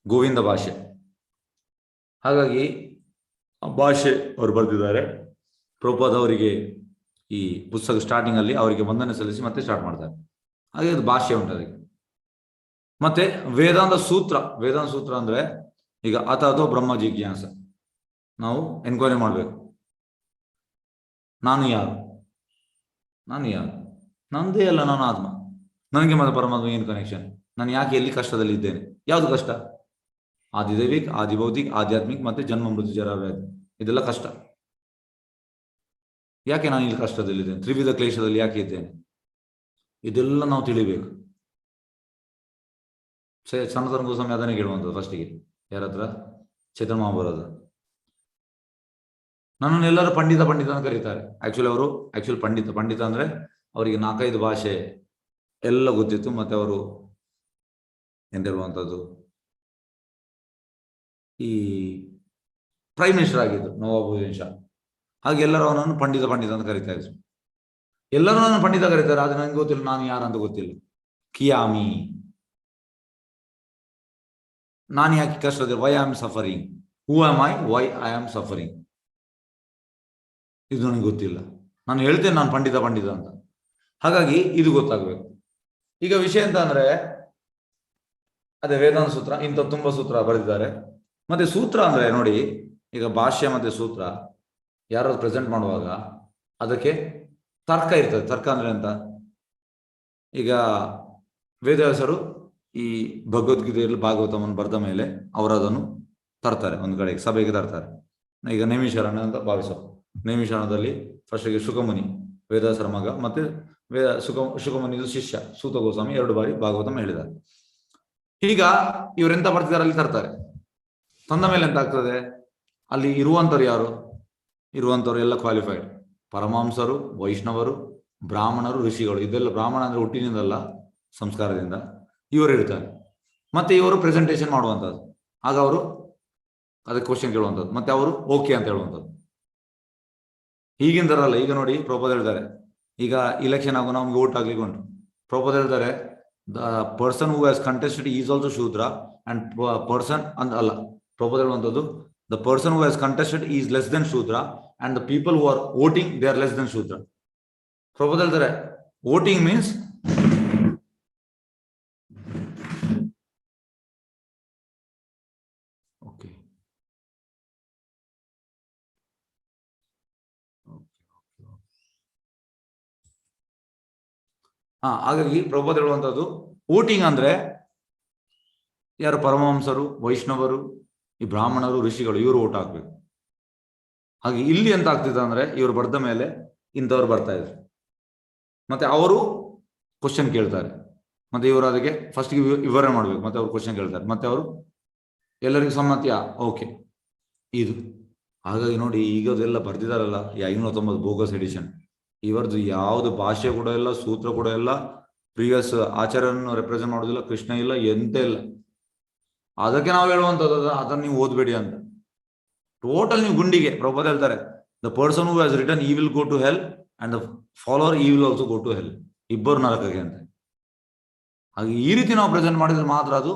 ಗೋವಿಂದ ಭಾಷ್ಯ. ಹಾಗಾಗಿ ಆ ಭಾಷೆ ಅವರು ಬರೆದಿದ್ದಾರೆ. ಪ್ರಭುಪಾದ ಅವರಿಗೆ ಈ ಪುಸ್ತಕ ಸ್ಟಾರ್ಟಿಂಗ್ ಅಲ್ಲಿ ಅವರಿಗೆ ವಂದನೆ ಸಲ್ಲಿಸಿ ಮತ್ತೆ ಸ್ಟಾರ್ಟ್ ಮಾಡ್ತಾರೆ. ಹಾಗೆ ಅದು ಭಾಷೆ ಉಂಟು ಅದಕ್ಕೆ. ಮತ್ತೆ ವೇದಾಂತ ಸೂತ್ರ ಅಂದ್ರೆ ಈಗ ಅಥೋ ಬ್ರಹ್ಮ ಜಿಜ್ಞಾಸ, ನಾವು ಎನ್ಕ್ವೈರಿ ಮಾಡ್ಬೇಕು. ನಾನು ಯಾರು, ನಂದೇ ಅಲ್ಲ, ನಾನು ಆತ್ಮ. ನನಗೆ ಮತ್ತೆ ಪರಮಾತ್ಮ ಏನು ಕನೆಕ್ಷನ್? ನಾನು ಯಾಕೆ ಎಲ್ಲಿ ಕಷ್ಟದಲ್ಲಿ ಇದ್ದೇನೆ? ಯಾವುದು ಕಷ್ಟ? ಆದಿದೈವಿಕ್, ಆದಿಭೌತಿಕ್, ಆಧ್ಯಾತ್ಮಿಕ್ ಮತ್ತೆ ಜನ್ಮ ಮೃತ್ಯು ಜರ ವ್ಯಾಧಿ, ಇದೆಲ್ಲ ಕಷ್ಟ. ಯಾಕೆ ನಾನು ಇಲ್ಲಿ ಕಷ್ಟದಲ್ಲಿದ್ದೇನೆ? ತ್ರಿವಿಧ ಕ್ಲೇಶದಲ್ಲಿ ಯಾಕೆ ಇದ್ದೇನೆ? ಇದೆಲ್ಲ ನಾವು ತಿಳಿಬೇಕು. ಸನಾತನ ಗೋಸ್ವಾಮಿ ಅದನ್ನೇ ಕೇಳುವಂಥದ್ದು ಫಸ್ಟಿಗೆ. ಯಾರ ಹತ್ರ? ಚೇತನ ಮಹಾಭಾರತ. ನನ್ನನ್ನು ಎಲ್ಲರೂ ಪಂಡಿತ ಅಂತ ಕರೀತಾರೆ. ಆಕ್ಚುಲಿ ಪಂಡಿತ ಅಂದ್ರೆ ಅವರಿಗೆ 4-5 ಭಾಷೆ ಎಲ್ಲ ಗೊತ್ತಿತ್ತು, ಮತ್ತೆ ಅವರು ಎಂತಿರುವಂಥದ್ದು ಈ ಪ್ರೈಮ್ ಮಿನಿಸ್ಟರ್ ಆಗಿದ್ದು ನವಾಬುದ್ದೀನ್ ಶಾ. ಹಾಗೆ ಎಲ್ಲರೂ ಅವನನ್ನು ಪಂಡಿತ ಅಂತ ಕರೀತಾ ಇದ್ರು. ಎಲ್ಲರೂ ನನ್ನ ಪಂಡಿತ ಕರೀತಾರೆ, ಆದ್ರೆ ನನಗೆ ಗೊತ್ತಿಲ್ಲ ನಾನು ಯಾರಂತ ಗೊತ್ತಿಲ್ಲ. ಕಿಯಾಮಿ, ನಾನು ಯಾಕೆ ಕಷ್ಟದ? Why I am suffering, who am I, why I am suffering, ಇದು ನನಗೆ ಗೊತ್ತಿಲ್ಲ. ನಾನು ಹೇಳ್ತೇನೆ ನಾನು ಪಂಡಿತ ಅಂತ. ಹಾಗಾಗಿ ಇದು ಗೊತ್ತಾಗಬೇಕು. ಈಗ ವಿಷಯ ಅಂತ ಅಂದ್ರೆ ಅದೇ ವೇದಾಂತ ಸೂತ್ರ, ಇಂಥ ತುಂಬಾ ಸೂತ್ರ ಬರೆದಿದ್ದಾರೆ. ಮತ್ತೆ ಸೂತ್ರ ಅಂದ್ರೆ ನೋಡಿ, ಈಗ ಭಾಷ್ಯ ಮತ್ತೆ ಸೂತ್ರ ಯಾರಾದ್ರು ಪ್ರೆಸೆಂಟ್ ಮಾಡುವಾಗ ಅದಕ್ಕೆ ತರ್ಕ ಇರ್ತದೆ. ತರ್ಕ ಅಂದ್ರೆ ಅಂತ, ಈಗ ವೇದವ್ಯಾಸರು ಈ ಭಗವದ್ಗೀತೆಯಲ್ಲಿ ಭಾಗವತವನ್ನು ಬರೆದ ಮೇಲೆ ಅವರು ಅದನ್ನು ತರ್ತಾರೆ, ಒಂದು ಕಡೆಗೆ ಸಭೆಗೆ ತರ್ತಾರೆ. ಈಗ ನೈಮಿಷಾರಣ್ಯ ಅಂತ ಭಾವಿಸೋ, ನೈಮಿಷಾರಣದಲ್ಲಿ ಫಸ್ಟಿಗೆ ಶುಕಮುನಿ, ವೇದವ್ಯಾಸರ ಮಗ, ಮತ್ತೆ ಶುಕಮುನಿದು ಶಿಷ್ಯ ಸೂತ ಗೋಸ್ವಾಮಿ 2 ಬಾರಿ ಭಾಗವತಂ ಹೇಳಿದ್ದಾರೆ. ಈಗ ಇವರೆಂತ ಬರ್ತಿದ್ದಾರೆ ಅಲ್ಲಿ ತರ್ತಾರೆ. ತಂದ ಮೇಲೆ ಎಂತ ಆಗ್ತದೆ? ಅಲ್ಲಿ ಇರುವಂತವ್ರು ಯಾರು? ಇರುವಂತವ್ರು ಎಲ್ಲ ಕ್ವಾಲಿಫೈಡ್, ಪರಮಹಂಸರು, ವೈಷ್ಣವರು, ಬ್ರಾಹ್ಮಣರು, ಋಷಿಗಳು. ಇದೆಲ್ಲ ಬ್ರಾಹ್ಮಣ ಅಂದ್ರೆ ಹುಟ್ಟಿನಿಂದಲ್ಲ, ಸಂಸ್ಕಾರದಿಂದ ಇವರು ಇರ್ತಾರೆ. ಮತ್ತೆ ಇವರು ಪ್ರೆಸೆಂಟೇಷನ್ ಮಾಡುವಂಥದ್ದು, ಆಗ ಅವರು ಅದಕ್ಕೆ ಕ್ವಶನ್ ಕೇಳುವಂಥದ್ದು, ಮತ್ತೆ ಅವರು ಓಕೆ ಅಂತ ಹೇಳುವಂಥದ್ದು. ಈಗಿಂದರಲ್ಲ. ಈಗ ನೋಡಿ ಪ್ರಭುಪಾದ ಹೇಳ್ತಾರೆ, ಈಗ ಇಲೆಕ್ಷನ್ ಆಗೋ ನಮ್ಗೆ ಓಟ್ ಆಗ್ಲಿಕ್ಕೆ ಉಂಟು. ಪ್ರಭುಪಾದ ಹೇಳ್ತಾರೆ, the person who has contested is also shudra and person ಅಂತ ಅಲ್ಲ. ಪ್ರಭುಪಾದ ಹೇಳುವಂಥದ್ದು, the person who has contested is less than shudra and the people who are voting they are less than shudra. Prabhupada ಹೇಳ್ತಾರೆ, ವೋಟಿಂಗ್ ಮೀನ್ಸ್ ಓಕೆ ಹಾಗಾಗಿ ಪ್ರಭುಪಾದ ಹೇಳುವಂಥದ್ದು, voting ಅಂದ್ರೆ ಯಾರು? ಪರಮಹಂಸರು, ವೈಷ್ಣವರು, ಈ ಬ್ರಾಹ್ಮಣರು, ಋಷಿಗಳು, ಇವರು ಓಟ್ ಹಾಕ್ಬೇಕು. ಹಾಗೆ ಇಲ್ಲಿ ಎಂತ ಆಗ್ತಿದೆ ಅಂದ್ರೆ, ಇವರು ಬರ್ದ ಮೇಲೆ ಇಂಥವ್ರು ಬರ್ತಾ ಇದ್ರು, ಮತ್ತೆ ಅವರು ಕ್ವಶನ್ ಕೇಳ್ತಾರೆ, ಮತ್ತೆ ಇವರು ಅದಕ್ಕೆ ಫಸ್ಟ್ಗೆ ವಿವರಣೆ ಮಾಡ್ಬೇಕು, ಮತ್ತೆ ಅವರು ಕ್ವಶನ್ ಕೇಳ್ತಾರೆ, ಮತ್ತೆ ಅವರು ಎಲ್ಲರಿಗೂ ಸಮ್ಮತಿಯ ಓಕೆ ಇದು. ಹಾಗಾಗಿ ನೋಡಿ, ಈಗದೆಲ್ಲ ಬರ್ದಿದಾರಲ್ಲ ಈ 590 ಬೋಗಸ್ ಎಡಿಷನ್, ಇವರದ್ದು ಯಾವ್ದು ಭಾಷೆ ಕೂಡ ಇಲ್ಲ, ಸೂತ್ರ ಕೂಡ ಇಲ್ಲ, ಪ್ರಿವಿಯಸ್ ಆಚಾರ್ಯರನ್ನು ರೆಪ್ರೆಸೆಂಟ್ ಮಾಡೋದಿಲ್ಲ, ಕೃಷ್ಣ ಇಲ್ಲ, ಎಂತ ಇಲ್ಲ. ಅದಕ್ಕೆ ನಾವು ಹೇಳುವಂಥದ್ದು ಅದನ್ನು ನೀವು ಓದ್ಬೇಡಿ ಅಂತ. ಟೋಟಲ್ ನೀವು ಗುಂಡಿಗೆ. ಪ್ರಭುಪಾದ ಹೇಳ್ತಾರೆ, the person who has written he will go to hell and the follower he will also go to hell, ಇಬ್ಬರು ನರಕಕ್ಕೆ ಅಂತ. ಹಾಗೆ ಈ ರೀತಿ ನಾವು ಪ್ರೆಸೆಂಟ್ ಮಾಡಿದ್ರೆ ಮಾತ್ರ ಅದು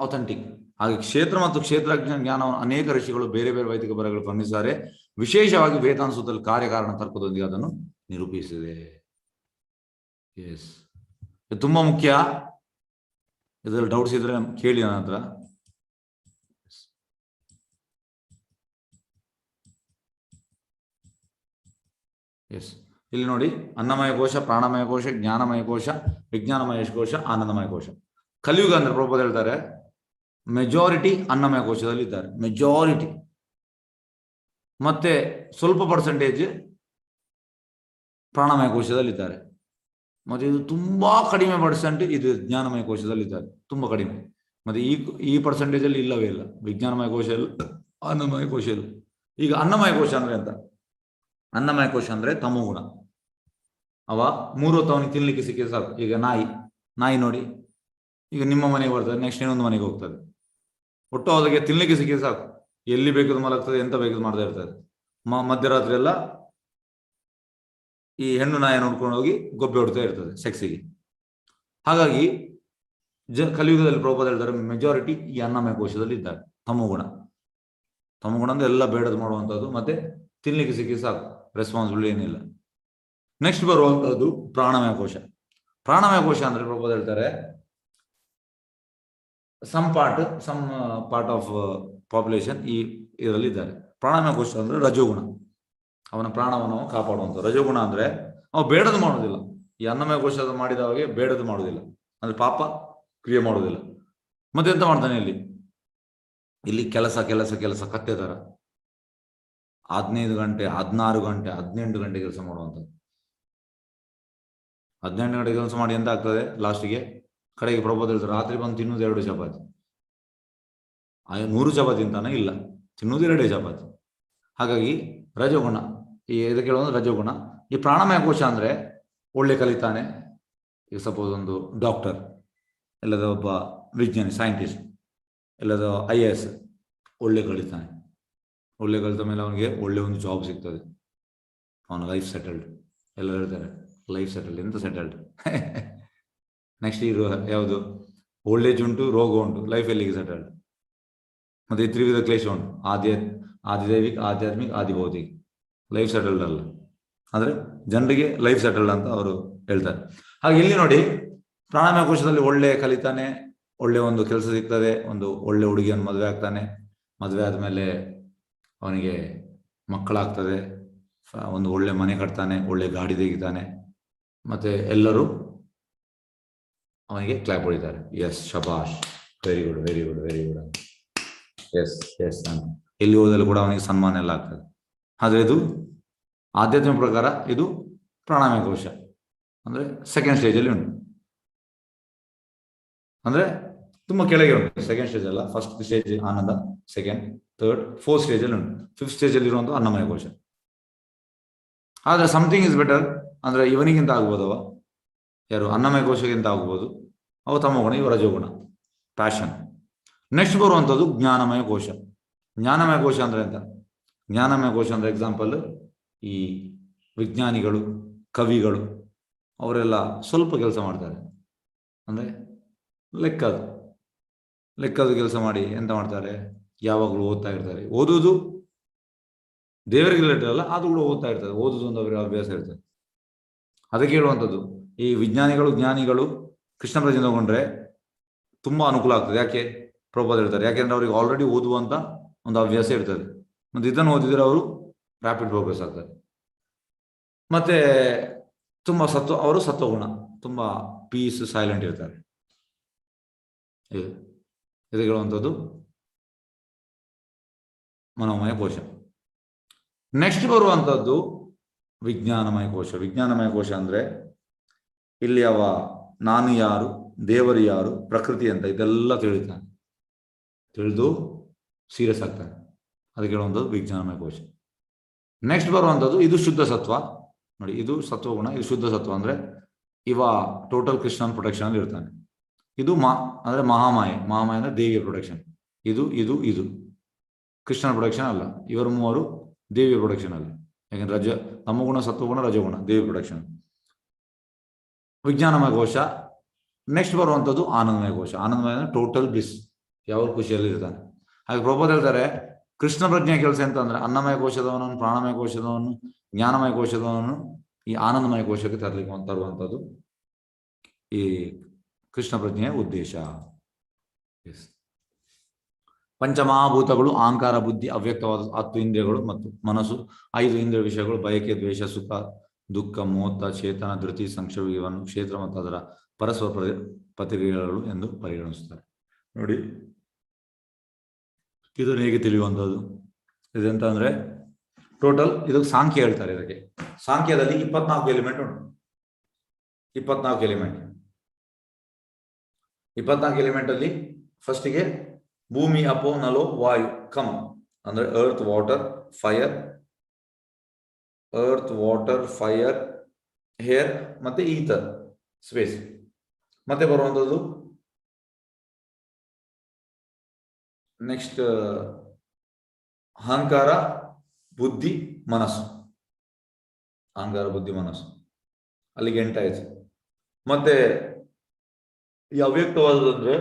ಅಥೆಂಟಿಕ್. ಹಾಗೆ ಕ್ಷೇತ್ರ ಮತ್ತು ಕ್ಷೇತ್ರಜ್ಞ ಜ್ಞಾನವನ್ನು ಅನೇಕ ಋಷಿಗಳು ಬೇರೆ ಬೇರೆ ವೈದಿಕ ಬರಹಗಳು ವರ್ಣಿಸಿದ್ದಾರೆ. ವಿಶೇಷವಾಗಿ ವೇದಾಂತ ಸೂತ್ರದಲ್ಲಿ ಕಾರ್ಯಕಾರಣ ತರ್ಕದೊಂದಿಗೆ ಅದನ್ನು ನಿರೂಪಿಸಿದೆ. ಎಸ್, ಇದು ತುಂಬಾ ಮುಖ್ಯ. ಇದರಲ್ಲಿ ಡೌಟ್ಸ್ ಇದ್ರೆ ಕೇಳಿ ನನ್ನ ಹತ್ರ. ಎಸ್, ಇಲ್ಲಿ ನೋಡಿ, ಅನ್ನಮಯ ಕೋಶ, ಪ್ರಾಣಮಯ ಕೋಶ, ಜ್ಞಾನಮಯ ಕೋಶ, ವಿಜ್ಞಾನಮಯ ಕೋಶ, ಆನಂದಮಯ ಕೋಶ. ಕಲಿಯುಗ ಅಂದ್ರೆ ಪ್ರಭುಪಾದ ಹೇಳ್ತಾರೆ, ಮೆಜಾರಿಟಿ ಅನ್ನಮಯ ಕೋಶದಲ್ಲಿ ಇದ್ದಾರೆ, ಮೆಜಾರಿಟಿ. ಮತ್ತೆ ಸ್ವಲ್ಪ ಪರ್ಸೆಂಟೇಜ್ ಪ್ರಾಣಮಯ ಕೋಶದಲ್ಲಿದ್ದಾರೆ. ಮತ್ತೆ ಇದು ತುಂಬಾ ಕಡಿಮೆ ಪರ್ಸೆಂಟ್ ಇದು ಜ್ಞಾನಮಯ ಕೋಶದಲ್ಲಿದ್ದಾರೆ, ತುಂಬಾ ಕಡಿಮೆ. ಮತ್ತೆ ಈ ಪರ್ಸೆಂಟೇಜ್ ಅಲ್ಲಿ ಇಲ್ಲವೇ ಇಲ್ಲ ವಿಜ್ಞಾನಮಯ ಕೋಶ ಇಲ್ಲ, ಅನ್ನಮಯ ಕೋಶ ಇಲ್ಲ. ಈಗ ಅನ್ನಮಯ ಕೋಶ ಅಂದ್ರೆ ಅಂತ, ಅನ್ನಮಯ ಕೋಶ ಅಂದ್ರೆ ತಮೋಗುಣ. ಅವ 3 ಹೊತ್ತು ಅವನಿಗೆ ತಿನ್ಲಿಕ್ಕೆ ಸಿಕ್ಕಿದ್ರೆ ಸಾಕು. ಈಗ ನಾಯಿ ನೋಡಿ, ಈಗ ನಿಮ್ಮ ಮನೆಗೆ ಬರ್ತದೆ, ನೆಕ್ಸ್ಟ್ ಇನ್ನೊಂದು ಮನೆಗೆ ಹೋಗ್ತದೆ, ಒಟ್ಟು ಅದಕ್ಕೆ ತಿನ್ಲಿಕ್ಕೆ ಸಿಕ್ಕಿದ್ರೆ ಸಾಕು, ಎಲ್ಲಿ ಬೇಕಾದ್ರೂ ಮಲಗ್ತದೆ, ಎಂತ ಬೇಕಾದ್ರೂ ಮಾಡ್ತಾ ಇರ್ತದೆ. ಮಧ್ಯರಾತ್ರಿ ಎಲ್ಲ ಈ ಹೆಣ್ಣು ನಾಯಿ ನೋಡ್ಕೊಂಡು ಹೋಗಿ ಗೊಬ್ಬೆ ಹೊಡ್ತಾ ಇರ್ತದೆ ಸೆಕ್ಸಿಗೆ. ಹಾಗಾಗಿ ಕಲಿಯುಗದಲ್ಲಿ ಪ್ರಭುಪಾದ ಹೇಳ್ತಾರೆ, ಮೆಜಾರಿಟಿ ಈ ಅನ್ನಮಯ ಕೋಶದಲ್ಲಿ ಇದ್ದಾರೆ. ತಮೋಗುಣ ಅಂದ್ರೆ ಎಲ್ಲ ಬೇಡದು ಮಾಡುವಂಥದ್ದು, ಮತ್ತೆ ತಿನ್ಲಿಕ್ಕೆ ಸಿಕ್ಕಿ ಸಾಕು, ರೆಸ್ಪಾನ್ಸಿಬಿಲಿಟಿ ಏನಿಲ್ಲ. ನೆಕ್ಸ್ಟ್ ಬರುವಂತಹದ್ದು ಪ್ರಾಣಮಯ ಕೋಶ. ಪ್ರಾಣಮಯ ಕೋಶ ಅಂದ್ರೆ ಪ್ರಭುಪಾದ ಹೇಳ್ತಾರೆ, ಸಮ್ ಪಾರ್ಟ್ ಆಫ್ ಪಾಪ್ಯುಲೇಷನ್ ಈ ಇದರಲ್ಲಿ ಇದ್ದಾರೆ. ಪ್ರಾಣಾಯಾಮ ಕೋಶ ಅಂದ್ರೆ ರಜೋಗುಣ, ಅವನ ಪ್ರಾಣವನ್ನು ಕಾಪಾಡುವಂಥ. ರಜೋಗುಣ ಅಂದ್ರೆ ಅವ ಬೇಡದು ಮಾಡೋದಿಲ್ಲ. ಈ ಅನ್ನಮಯ ಕೋಶದ ಮಾಡಿದವಗೆ ಬೇಡದು ಮಾಡೋದಿಲ್ಲ, ಅಂದ್ರೆ ಪಾಪ ಕ್ರಿಯೆ ಮಾಡೋದಿಲ್ಲ. ಮತ್ತೆ ಎಂತ ಮಾಡ್ತಾನೆ ಇಲ್ಲಿ ಕೆಲಸ ಕೆಲಸ ಕೆಲಸ ಕತ್ತೆ ತರ 15 ಗಂಟೆ 16 ಗಂಟೆ 18 ಗಂಟೆ ಕೆಲಸ ಮಾಡುವಂಥದ್ದು. 18 ಗಂಟೆ ಕೆಲಸ ಮಾಡಿ ಎಂತ ಆಗ್ತದೆ ಲಾಸ್ಟಿಗೆ? ಕಡೆಗೆ ಪ್ರಬೋಧ ಹೇಳ್ತಾರೆ, ರಾತ್ರಿ ಬಂದು ತಿನ್ನುವುದು 2 ಚಪಾತಿ. 100 ಚಪಾತಿ ಅಂತಾನೆ ಇಲ್ಲ, ತಿನ್ನುವುದು 2 ಚಪಾತಿ. ಹಾಗಾಗಿ ರಜೋಗುಣ, ಈ ಇದಕ್ಕೆ ಹೇಳೋದು ರಜೋಗುಣ. ಈ ಪ್ರಾಣಮಯ ಕೋಶ ಅಂದ್ರೆ ಒಳ್ಳೆ ಕಲಿತಾನೆ. ಈಗ ಸಪೋಸ್ ಒಂದು ಡಾಕ್ಟರ್, ಇಲ್ಲದ ಒಬ್ಬ ವಿಜ್ಞಾನಿ ಸೈಂಟಿಸ್ಟ್, ಇಲ್ಲದ IAS ಒಳ್ಳೆ ಕಲಿತಾನೆ. ಒಳ್ಳೆ ಕಲಿತ ಮೇಲೆ ಅವನಿಗೆ ಒಳ್ಳೆ ಒಂದು ಜಾಬ್ ಸಿಗ್ತದೆ, ಅವನ ಲೈಫ್ ಸೆಟಲ್ಡ್. ಎಲ್ಲ ಹೇಳ್ತಾರೆ ಲೈಫ್ ಸೆಟಲ್ಡ್, ಎಂತ ಸೆಟಲ್ಡ್? ನೆಕ್ಸ್ಟ್ ಇರುವ ಯಾವುದು? ಓಲ್ಡ್ ಏಜ್ ಉಂಟು, ರೋಗ ಉಂಟು, ಲೈಫ್ ಎಲ್ಲಿಗೆ ಸೆಟಲ್ಡ್? ಮತ್ತೆ ಈ ತ್ರಿವಿಧ ಕ್ಲೇಶ ಉಂಟು, ಆದಿದೈವಿಕ, ಆಧ್ಯಾತ್ಮಿಕ, ಆದಿಭೌತಿಕ. ಲೈಫ್ ಸೆಟಲ್ಡ್ ಅಲ್ಲ, ಅಂದ್ರೆ ಜನರಿಗೆ ಲೈಫ್ ಸೆಟಲ್ಡ್ ಅಂತ ಅವರು ಹೇಳ್ತಾರೆ. ಹಾಗೆ ಇಲ್ಲಿ ನೋಡಿ, ಪ್ರಾಣಾಯಾಮ ಕೋಶದಲ್ಲಿ ಒಳ್ಳೆ ಕಲಿತಾನೆ, ಒಳ್ಳೆ ಒಂದು ಕೆಲಸ ಸಿಗ್ತದೆ, ಒಂದು ಒಳ್ಳೆ ಹುಡುಗಿಯನ್ನು ಮದುವೆ ಆಗ್ತಾನೆ. ಮದುವೆ ಆದ್ಮೇಲೆ ಅವನಿಗೆ ಮಕ್ಕಳಾಗ್ತದೆ, ಒಂದು ಒಳ್ಳೆ ಮನೆ ಕಟ್ತಾನೆ, ಒಳ್ಳೆ ಗಾಡಿ ತೆಗಿತಾನೆ, ಮತ್ತೆ ಎಲ್ಲರೂ ಅವನಿಗೆ ಕ್ಲಾಪ್ ಹೊಡಿತಾರೆ. ಎಸ್, ಶಬಾಷ್, very good, very good, very good, yes yes ಅಂತ. ಎಲ್ಲಿ ಹೋದಲ್ಲೂ ಕೂಡ ಅವನಿಗೆ ಸನ್ಮಾನ ಎಲ್ಲ ಆಗ್ತದೆ. ಆದ್ರೆ ಇದು ಆಧ್ಯಾತ್ಮಿಕ ಪ್ರಕಾರ ಇದು ಪ್ರಾಣಾಯಾಮ ಕೋಶ ಅಂದ್ರೆ ಸೆಕೆಂಡ್ ಸ್ಟೇಜಲ್ಲಿ ಉಂಟು, ಅಂದ್ರೆ ತುಂಬಾ ಕೆಳಗೆ ಉಂಟು. ಸೆಕೆಂಡ್ ಸ್ಟೇಜ್ ಅಲ್ಲ, ಫಸ್ಟ್ ಸ್ಟೇಜ್ ಆನಂದ, ಸೆಕೆಂಡ್, ಥರ್ಡ್, ಫೋರ್ತ್ ಸ್ಟೇಜ್ ಅಲ್ಲಿ ಉಂಟು. ಫಿಫ್ತ್ ಸ್ಟೇಜ್ ಅಲ್ಲಿ ಇರುವಂತಹ ಅನ್ನಮಯ ಕೋಶ. ಆದ್ರೆ ಸಮಥಿಂಗ್ ಇಸ್ ಬೆಟರ್, ಅಂದ್ರೆ ಇವನಿಗಿಂತ ಆಗ್ಬೋದವ, ಯಾರು ಅನ್ನಮಯ ಕೋಶಕ್ಕಿಂತ ಆಗ್ಬೋದು. ಅವು ತಮಗುಣ, ಇವ ರಜೋಗುಣ, ಪ್ಯಾಷನ್. ನೆಕ್ಸ್ಟ್ ಬರುವಂಥದ್ದು ಜ್ಞಾನಮಯ ಕೋಶ. ಜ್ಞಾನಮಯ ಕೋಶ ಅಂದ್ರೆ ಎಂತ? ಜ್ಞಾನಮಯ ಕೋಶ ಅಂದ್ರೆ ಎಕ್ಸಾಂಪಲ್, ಈ ವಿಜ್ಞಾನಿಗಳು, ಕವಿಗಳು, ಅವರೆಲ್ಲ ಸ್ವಲ್ಪ ಕೆಲಸ ಮಾಡ್ತಾರೆ. ಅಂದ್ರೆ ಲೆಕ್ಕದ ಕೆಲಸ ಮಾಡಿ ಎಂತ ಮಾಡ್ತಾರೆ? ಯಾವಾಗಲೂ ಓದ್ತಾ ಇರ್ತಾರೆ. ಓದುವುದು ದೇವರಿಗೆ ರಿಲೇಟೆಡ್ ಅಲ್ಲ, ಅದು ಕೂಡ ಓದ್ತಾ ಇರ್ತಾರೆ. ಓದುದು ಒಂದು ಅವರಿಗೆ ಅಭ್ಯಾಸ ಇರ್ತದೆ. ಅದಕ್ಕೆ ಹೇಳುವಂಥದ್ದು, ಈ ವಿಜ್ಞಾನಿಗಳು, ಜ್ಞಾನಿಗಳು ಕೃಷ್ಣ ಪ್ರಜ್ಞೆ ತಗೊಂಡ್ರೆ ತುಂಬಾ ಅನುಕೂಲ ಆಗ್ತದೆ. ಯಾಕೆ? ಪ್ರಭುಪಾದ ಹೇಳ್ತಾರೆ, ಯಾಕೆಂದ್ರೆ ಅವ್ರಿಗೆ ಆಲ್ರೆಡಿ ಓದುವಂತ ಒಂದು ಹವ್ಯಾಸ ಇರ್ತದೆ. ಮತ್ತೆ ಇದನ್ನು ಓದಿದ್ರೆ ಅವರು ರ್ಯಾಪಿಡ್ ಪ್ರೋಗ್ರೆಸ್ ಆಗ್ತಾರೆ. ಮತ್ತೆ ತುಂಬಾ ಅವರು ಸತ್ವಗುಣ, ತುಂಬಾ ಪೀಸ್, ಸೈಲೆಂಟ್ ಇರ್ತಾರೆ. ಇದು ಹೇಳುವಂಥದ್ದು ಮನೋಮಯ ಕೋಶ. ನೆಕ್ಸ್ಟ್ ಬರುವಂಥದ್ದು ವಿಜ್ಞಾನಮಯ ಕೋಶ. ವಿಜ್ಞಾನಮಯ ಕೋಶ ಅಂದ್ರೆ ಇಲ್ಲಿ ನಾನು ಯಾರು, ದೇವರು ಯಾರು, ಪ್ರಕೃತಿ ಅಂತ ಇದೆಲ್ಲ ತಿಳಿತಾನೆ, ತಿಳಿದು ಸೀರಿಯಸ್ ಆಗ್ತಾನೆ. ಅದಕ್ಕೆ ಹೇಳುವಂಥದ್ದು ವಿಜ್ಞಾನಮಯ ಕೋಶ. ನೆಕ್ಸ್ಟ್ ಬರುವಂಥದ್ದು ಇದು ಶುದ್ಧ ಸತ್ವ. ನೋಡಿ, ಇದು ಸತ್ವಗುಣ, ಇದು ಶುದ್ಧ ಸತ್ವ. ಅಂದ್ರೆ ಇವ ಟೋಟಲ್ ಕೃಷ್ಣನ್ ಪ್ರೊಟೆಕ್ಷನ್ ಅಲ್ಲಿ ಇರ್ತಾನೆ. ಇದು ಅಂದ್ರೆ ಮಹಾಮಾಯ ಅಂದ್ರೆ ದೇವಿಯ ಪ್ರೊಟೆಕ್ಷನ್. ಇದು ಕೃಷ್ಣನ ಪ್ರೊಟೆಕ್ಷನ್ ಅಲ್ಲ. ಇವರು ಮೂವರು ದೇವಿಯ ಪ್ರೊಟೆಕ್ಷನ್ ಅಲ್ಲಿ. ಯಾಕಂದ್ರೆ ತಮಗುಣ, ಸತ್ವಗುಣ, ರಜಗುಣ, ದೇವಿ ಪ್ರೊಟೆಕ್ಷನ್. ವಿಜ್ಞಾನಮಯ ಕೋಶ. ನೆಕ್ಸ್ಟ್ ಬರುವಂಥದ್ದು ಆನಂದಮಯ ಕೋಶ. ಆನಂದಮಯ ಅಂದ್ರೆ ಟೋಟಲ್ ಬ್ಲಿಸ್, ಯಾವ ಖುಷಿಯಲ್ಲಿ ಇರ್ತಾನೆ. ಹಾಗೆ ಪ್ರಭುಪಾದ ಹೇಳ್ತಾರೆ, ಕೃಷ್ಣ ಪ್ರಜ್ಞೆಯ ಕೆಲಸ ಎಂತ ಅಂದ್ರೆ ಅನ್ನಮಯ ಕೋಶದವನನ್ನು, ಪ್ರಾಣಮಯ ಕೋಶದವನು, ಜ್ಞಾನಮಯ ಕೋಶದವನು ಈ ಆನಂದಮಯ ಕೋಶಕ್ಕೆ ತರುವಂಥದ್ದು ಈ ಕೃಷ್ಣ ಪ್ರಜ್ಞೆಯ ಉದ್ದೇಶ. ಪಂಚಮಹಾಭೂತಗಳು ಅಹಂಕಾರ, ಬುದ್ಧಿ, ಅವ್ಯಕ್ತವಾದ 10 ಇಂದ್ರಿಯಗಳು ಮತ್ತು ಮನಸ್ಸು, 5 ಇಂದ್ರಿಯ ವಿಷಯಗಳು, ಬಯಕೆ, ದ್ವೇಷ, ಸುಖ, ದುಃಖ, ಮೋಹ, ಚೇತನ, ಧೃತಿ, ಸಂಕ್ಷೇಪ ಇವನ್ನು ಕ್ಷೇತ್ರ ಮತ್ತು ಅದರ ಪರಸ್ಪರ ಪ್ರತಿಕ್ರಿಯೆಗಳು ಎಂದು ಪರಿಗಣಿಸುತ್ತಾರೆ. ನೋಡಿ, ಇದನ್ನು ಹೇಗೆ ತಿಳಿಯುವಂಥದ್ದು? ಇದೆಂತ ಅಂದ್ರೆ ಟೋಟಲ್ ಇದು ಸಾಂಖ್ಯ ಹೇಳ್ತಾರೆ. ಇದಕ್ಕೆ ಸಾಂಖ್ಯದಲ್ಲಿ 24 ಎಲಿಮೆಂಟ್ ಉಂಟು. 24 ಎಲಿಮೆಂಟ್. 24 ಎಲಿಮೆಂಟ್ ಅಲ್ಲಿ ಫಸ್ಟಿಗೆ ಭೂಮಿ, ಅಪೋ, ನಲೋ, ವಾಯು, ಕಮ್ ಅಂದ್ರೆ ಅರ್ತ್, ವಾಟರ್, ಫೈರ್, ಹೇರ್ ಮತ್ತೆ ಈಥರ್, ಸ್ಪೇಸ್. ಮತ್ತೆ ಬರುವಂಥದ್ದು ನೆಕ್ಸ್ಟ್ ಅಹಂಕಾರ, ಬುದ್ಧಿ, ಮನಸ್ಸು. ಅಹಂಕಾರ, ಬುದ್ಧಿ, ಮನಸ್ಸು, ಅಲ್ಲಿಗೆ 8 ಆಯ್ತು. ಮತ್ತೆ ಈ ಅವ್ಯಕ್ತವಾದಂದ್ರೆ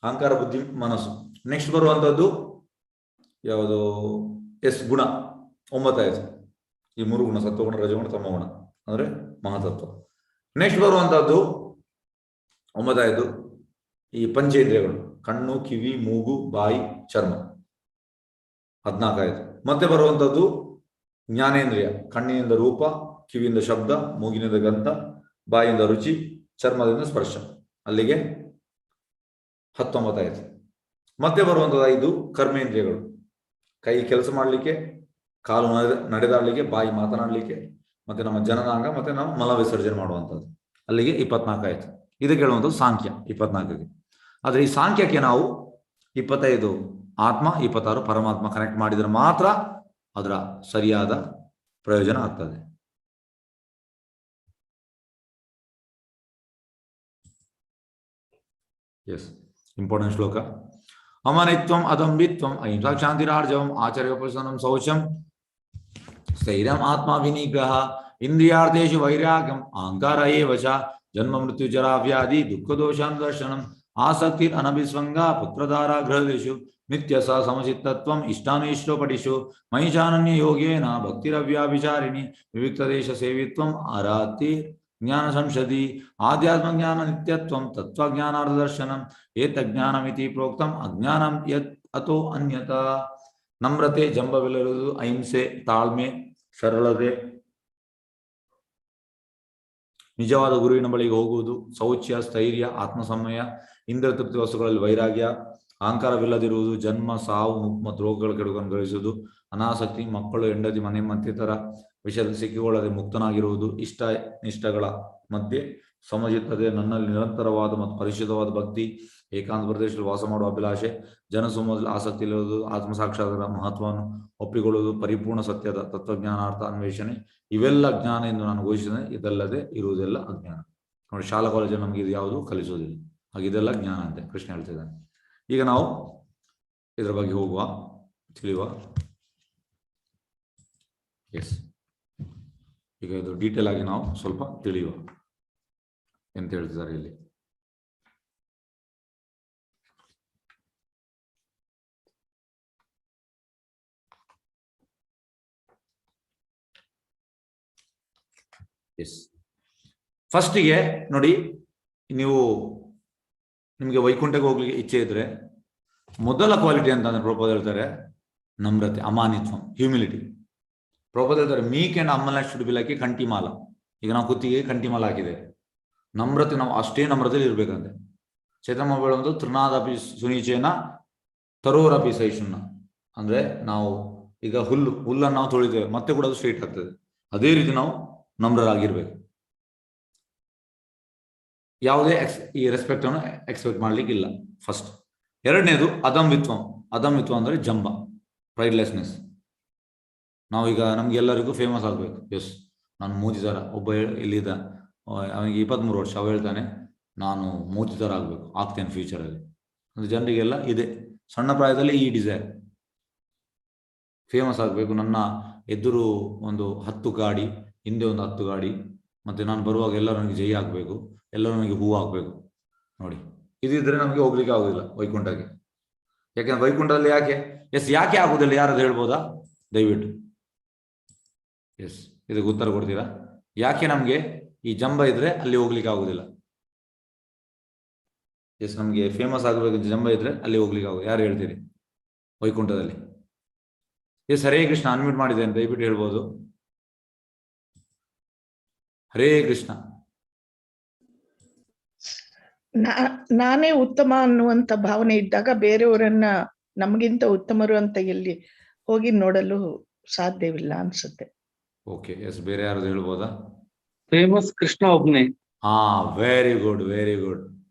ಅಹಂಕಾರ, ಬುದ್ಧಿ, ಮನಸ್ಸು. ನೆಕ್ಸ್ಟ್ ಬರುವಂತದ್ದು ಯಾವುದು? ಗುಣ, 9 ಆಯ್ತು. ಈ 3 ಗುಣ, ಸತ್ವಗುಣ, ರಜಗುಣ, ತಮಗುಣ ಅಂದ್ರೆ ಮಹಾತತ್ವ. ನೆಕ್ಸ್ಟ್ ಬರುವಂತದ್ದು 9 ಈ ಪಂಚೇಂದ್ರಿಯಗಳು, ಕಣ್ಣು, ಕಿವಿ, ಮೂಗು, ಬಾಯಿ, ಚರ್ಮ. 14 ಮತ್ತೆ ಬರುವಂಥದ್ದು ಜ್ಞಾನೇಂದ್ರಿಯ, ಕಣ್ಣಿನಿಂದ ರೂಪ, ಕಿವಿಯಿಂದ ಶಬ್ದ, ಮೂಗಿನಿಂದ ಗಂಧ, ಬಾಯಿಂದ ರುಚಿ, ಚರ್ಮದಿಂದ ಸ್ಪರ್ಶ. ಅಲ್ಲಿಗೆ 19 ಮತ್ತೆ ಬರುವಂಥದ್ದು 5 ಕರ್ಮೇಂದ್ರಿಯಗಳು, ಕೈ ಕೆಲಸ ಮಾಡಲಿಕ್ಕೆ, ಕಾಲು ನಡೆದಾಡಲಿಕ್ಕೆ, ಬಾಯಿ ಮಾತನಾಡಲಿಕ್ಕೆ, ಮತ್ತೆ ನಮ್ಮ ಜನನಾಂಗ, ಮತ್ತೆ ನಾವು ಮಲ ವಿಸರ್ಜನೆ ಮಾಡುವಂಥದ್ದು. ಅಲ್ಲಿಗೆ 24 ಇದಕ್ಕೆ ಹೇಳುವಂಥದ್ದು ಸಾಂಖ್ಯ 24ಗೆ. ಆದರೆ ಈ ಸಾಂಖ್ಯಕ್ಕೆ ನಾವು 25 ಆತ್ಮ, 26 ಪರಮಾತ್ಮ ಕನೆಕ್ಟ್ ಮಾಡಿದರೆ ಮಾತ್ರ ಅದರ ಸರಿಯಾದ ಪ್ರಯೋಜನ ಆಗ್ತದೆ. ಎಸ್, ಇಂಪಾರ್ಟೆಂಟ್ ಶ್ಲೋಕ. ಅಮನಿತ್ವಂ ಅದಂಬಿತ್ವಂ ಅಹಿಂಸಾ ಶಾಂತಿರಾರ್ಜವಂ ಆಚಾರ್ಯೋಪಸನಂ ಶೌಚಂ ಸ್ಥೈರ್ಯಂ ಆತ್ಮ ವಿನಿಗ್ರಹ ಇಂದ್ರಿಯಾರ್ಥೇಷು ವೈರಾಗ್ಯಂ ಅಹಂಕಾರ ಏವ ಚ ಜನ್ಮ ಮೃತ್ಯು ಜರಾ ವ್ಯಾಧಿ ದುಃಖ ದೋಷಾನುದರ್ಶನಂ ಆಸಕ್ತಿರ್ ಅನಭಿಸ್ವಂಗ ಪುತ್ರಧಾರ ಗೃಹದೇಶು ನಿತ್ಯ ಸ ಸಮಚಿತ್ತತ್ವಂ ಇಷ್ಟಾನಿಷ್ಟೋಪಟಿಷು ಮಹಿಷಾನನ್ಯ ಯೋಗೇನ ಭಕ್ತಿರವ್ಯಾಭಿಚಾರಿಣಿ ವಿವಿಕ್ತದೇಶ ಸೇವಿತ್ವಂ ಆರಾತಿ ಜ್ಞಾನ ಸಂಶದಿ ಆಧ್ಯಾತ್ಮ ಜ್ಞಾನ ನಿತ್ಯತ್ವಂ ತತ್ವಜ್ಞಾನಾರ್ಥ ದರ್ಶನಂ ಏತಜ್ಞಾನಮಿತಿ ಪ್ರೋಕ್ತಂ ಅಜ್ಞಾನಂ ಯತ್ ಅಥೋ ಅನ್ಯತಾ. ನಮ್ರತೆ, ಜಂಬವಿಲ್ಲರುವುದು, ಅಹಿಂಸೆ, ತಾಳ್ಮೆ, ಸರಳತೆ, ನಿಜವಾದ ಗುರುವಿನ ಬಳಿಗೆ ಹೋಗುವುದು, ಶೌಚ್ಯ, ಸ್ಥೈರ್ಯ, ಆತ್ಮಸಮಯ, ಇಂದ್ರಿಯ ತೃಪ್ತಿ ವಸ್ತುಗಳಲ್ಲಿ ವೈರಾಗ್ಯ, ಅಹಂಕಾರವಿಲ್ಲದಿರುವುದು, ಜನ್ಮ, ಸಾವು ಮತ್ತು ರೋಗಗಳ ಕೆಡುಕನ್ನು ಗಳಿಸುವುದು, ಅನಾಸಕ್ತಿ, ಮಕ್ಕಳು, ಹೆಂಡತಿ, ಮನೆ ಮತ್ತಿತರ ವಿಷಯದಲ್ಲಿ ಸಿಕ್ಕಿಕೊಳ್ಳದೆ ಮುಕ್ತನಾಗಿರುವುದು, ಇಷ್ಟ ನಿಷ್ಠಗಳ ಮಧ್ಯೆ ಸಮಚಿತ್ತತೆ, ನನ್ನಲ್ಲಿ ನಿರಂತರವಾದ ಮತ್ತು ಪರಿಶುದ್ಧವಾದ ಭಕ್ತಿ, ಏಕಾಂತ ಪ್ರದೇಶದಲ್ಲಿ ವಾಸ ಮಾಡುವ ಅಭಿಲಾಷೆ, ಜನಸಮೂಹದಲ್ಲಿ ಆಸಕ್ತಿ ಇರುವುದು, ಆತ್ಮಸಾಕ್ಷಾತ್ಕಾರ ಮಹತ್ವವನ್ನು ಒಪ್ಪಿಕೊಳ್ಳುವುದು, ಪರಿಪೂರ್ಣ ಸತ್ಯದ ತತ್ವಜ್ಞಾನಾರ್ಥ ಅನ್ವೇಷಣೆ, ಇವೆಲ್ಲ ಜ್ಞಾನ ಎಂದು ನಾನು ಘೋಷಿಸಿದೆ. ಇದಲ್ಲದೆ ಇರುವುದೆಲ್ಲ ಅಜ್ಞಾನ. ನೋಡಿ, ಶಾಲಾ ಕಾಲೇಜಲ್ಲಿ ನಮಗೆ ಇದು ಯಾವುದು ಕಲಿಸೋದಿಲ್ಲ, ಹಾಗೆ ಇದೆಲ್ಲ ಜ್ಞಾನ ಅಂತೆ ಕೃಷ್ಣ ಹೇಳ್ತಿದ್ದಾನೆ. ಈಗ ನಾವು ಇದರ ಬಗ್ಗೆ ಹೋಗುವ, ತಿಳಿಯುವ. ಎಸ್, ಈಗ ಇದು ಡೀಟೇಲ್ ಆಗಿ ನಾವು ಸ್ವಲ್ಪ ತಿಳಿಯುವ ಎಂತ ಹೇಳ್ತಿದ್ದಾರೆ ಇಲ್ಲಿ. ಎಸ್, ಫಸ್ಟಿಗೆ ನೋಡಿ, ನಿಮಗೆ ವೈಕುಂಠಕ್ಕೆ ಹೋಗ್ಲಿಕ್ಕೆ ಇಚ್ಛೆ ಇದ್ರೆ ಮೊದಲ ಕ್ವಾಲಿಟಿ ಅಂತಂದ್ರೆ ಪ್ರಭುಪಾದ ಹೇಳ್ತಾರೆ ನಮ್ರತೆ, ಅಮಾನಿತ್ವ, ಹ್ಯೂಮಿಲಿಟಿ. ಪ್ರಭುಪಾದ ಹೇಳ್ತಾರೆ meek and humble should be like a kanthimala. ಈಗ ನಾವು ಕುತ್ತಿಗೆ ಕಂಠಿಮಾಲ ಹಾಕಿದೆ, ನಮ್ರತೆ ನಾವು ಅಷ್ಟೇ ನಮ್ರತೆಯಲ್ಲಿ ಇರ್ಬೇಕಂತೆ. ಚೈತನ್ಯ ಹೇಳುವುದು ತೃಣಾದಪಿ ಸುನೀಚೇನ ತರೋರಪಿ ಸಹಿಷ್ಣುನ. ಅಂದ್ರೆ ನಾವು ಈಗ ಹುಲ್ಲನ್ನು ನಾವು ತೊಳಿತೇವೆ, ಮತ್ತೆ ಕೂಡ ಅದು ಸ್ಟ್ರೈಟ್ ಆಗ್ತದೆ. ಅದೇ ರೀತಿ ನಾವು ನಮ್ರರಾಗಿರ್ಬೇಕು. ಯಾವುದೇ ಈ ರೆಸ್ಪೆಕ್ಟ್ ಅನ್ನು ಎಕ್ಸ್ಪೆಕ್ಟ್ ಮಾಡ್ಲಿಕ್ಕಿಲ್ಲ. ಫಸ್ಟ್. ಎರಡನೇದು ಅದಂಬಿತ್ವಂ. ಅದಂಬಿತ್ವ ಅಂದ್ರೆ ಜಂಬ, ಪ್ರೈಡ್ಲೆಸ್ನೆಸ್. ನಾವೀಗ ನಮ್ಗೆಲ್ಲರಿಗೂ ಫೇಮಸ್ ಆಗ್ಬೇಕು. ಎಸ್, ನಾನು ಮೋದಿ ತರ. ಒಬ್ಬ ಇಲ್ಲಿದ್ದ, ಅವನಿಗೆ 23 ವರ್ಷ, ಅವ ಹೇಳ್ತಾನೆ ನಾನು ಮೋದಿ ತರ ಆಗ್ಬೇಕು, ಆಗ್ತೇನೆ ಫ್ಯೂಚರಲ್ಲಿ. ಅಂದ್ರೆ ಜನರಿಗೆಲ್ಲ ಇದೆ, ಸಣ್ಣ ಪ್ರಾಯದಲ್ಲಿ ಈ ಡಿಸೈರ್, ಫೇಮಸ್ ಆಗಬೇಕು. ನನ್ನ ಎದುರು ಒಂದು 10 ಗಾಡಿ, ಹಿಂದೆ ಒಂದು 10 ಗಾಡಿ, ಮತ್ತೆ ನಾನು ಬರುವಾಗ ಎಲ್ಲರೂ ನನಗೆ ಜೈ ಹಾಕಬೇಕು, ಎಲ್ಲರೂ ನನಗೆ ಹೂವು ಹಾಕಬೇಕು. ನೋಡಿ, ಇದಿದ್ರೆ ನಮಗೆ ಹೋಗ್ಲಿಕ್ಕೆ ಆಗುದಿಲ್ಲ ವೈಕುಂಠಕ್ಕೆ. ಯಾಕೆಂದ್ರೆ ವೈಕುಂಠದಲ್ಲಿ ಯಾಕೆ ಆಗುದಿಲ್ಲ? ಯಾರಾದ್ರು ಹೇಳ್ಬೋದಾ ದಯವಿಟ್ಟು? ಎಸ್, ಇದಕ್ಕೆ ಉತ್ತರ ಕೊಡ್ತೀರಾ? ಯಾಕೆ ನಮ್ಗೆ ಈ ಜಂಬ ಇದ್ರೆ ಅಲ್ಲಿ ಹೋಗ್ಲಿಕ್ಕೆ ಆಗುದಿಲ್ಲ? ಎಸ್, ನಮ್ಗೆ ಫೇಮಸ್ ಆಗಬೇಕು ಜಂಬ ಇದ್ರೆ ಅಲ್ಲಿ ಹೋಗ್ಲಿಕ್ಕೆ ಆಗುದು. ಯಾರು ಹೇಳ್ತೀರಿ ವೈಕುಂಠದಲ್ಲಿ? ಎಸ್, ಹರೇ ಕೃಷ್ಣ. ಅನ್ಮ್ಯೂಟ್ ಮಾಡಿದ್ದೇನೆ, ದಯವಿಟ್ಟು ಹೇಳ್ಬೋದು. ಹರೇ ಕೃಷ್ಣ. ನಾನೇ ಉತ್ತಮ ಅನ್ನುವಂತ ಭಾವನೆ ಇದ್ದಾಗ ಬೇರೆಯವರನ್ನ ನಮಗಿಂತ ಉತ್ತಮರು ಅಂತ ಎಲ್ಲಿ ಹೋಗಿ ನೋಡಲು ಸಾಧ್ಯವಿಲ್ಲ ಅನ್ಸುತ್ತೆ. ಓಕೆ, ಎಸ್, ಬೇರೆ ಯಾರು ಹೇಳ್ಬೋದಾ? ಫೇಮಸ್ ಕೃಷ್ಣ ಒಬ್ನೇ. Very good, very good.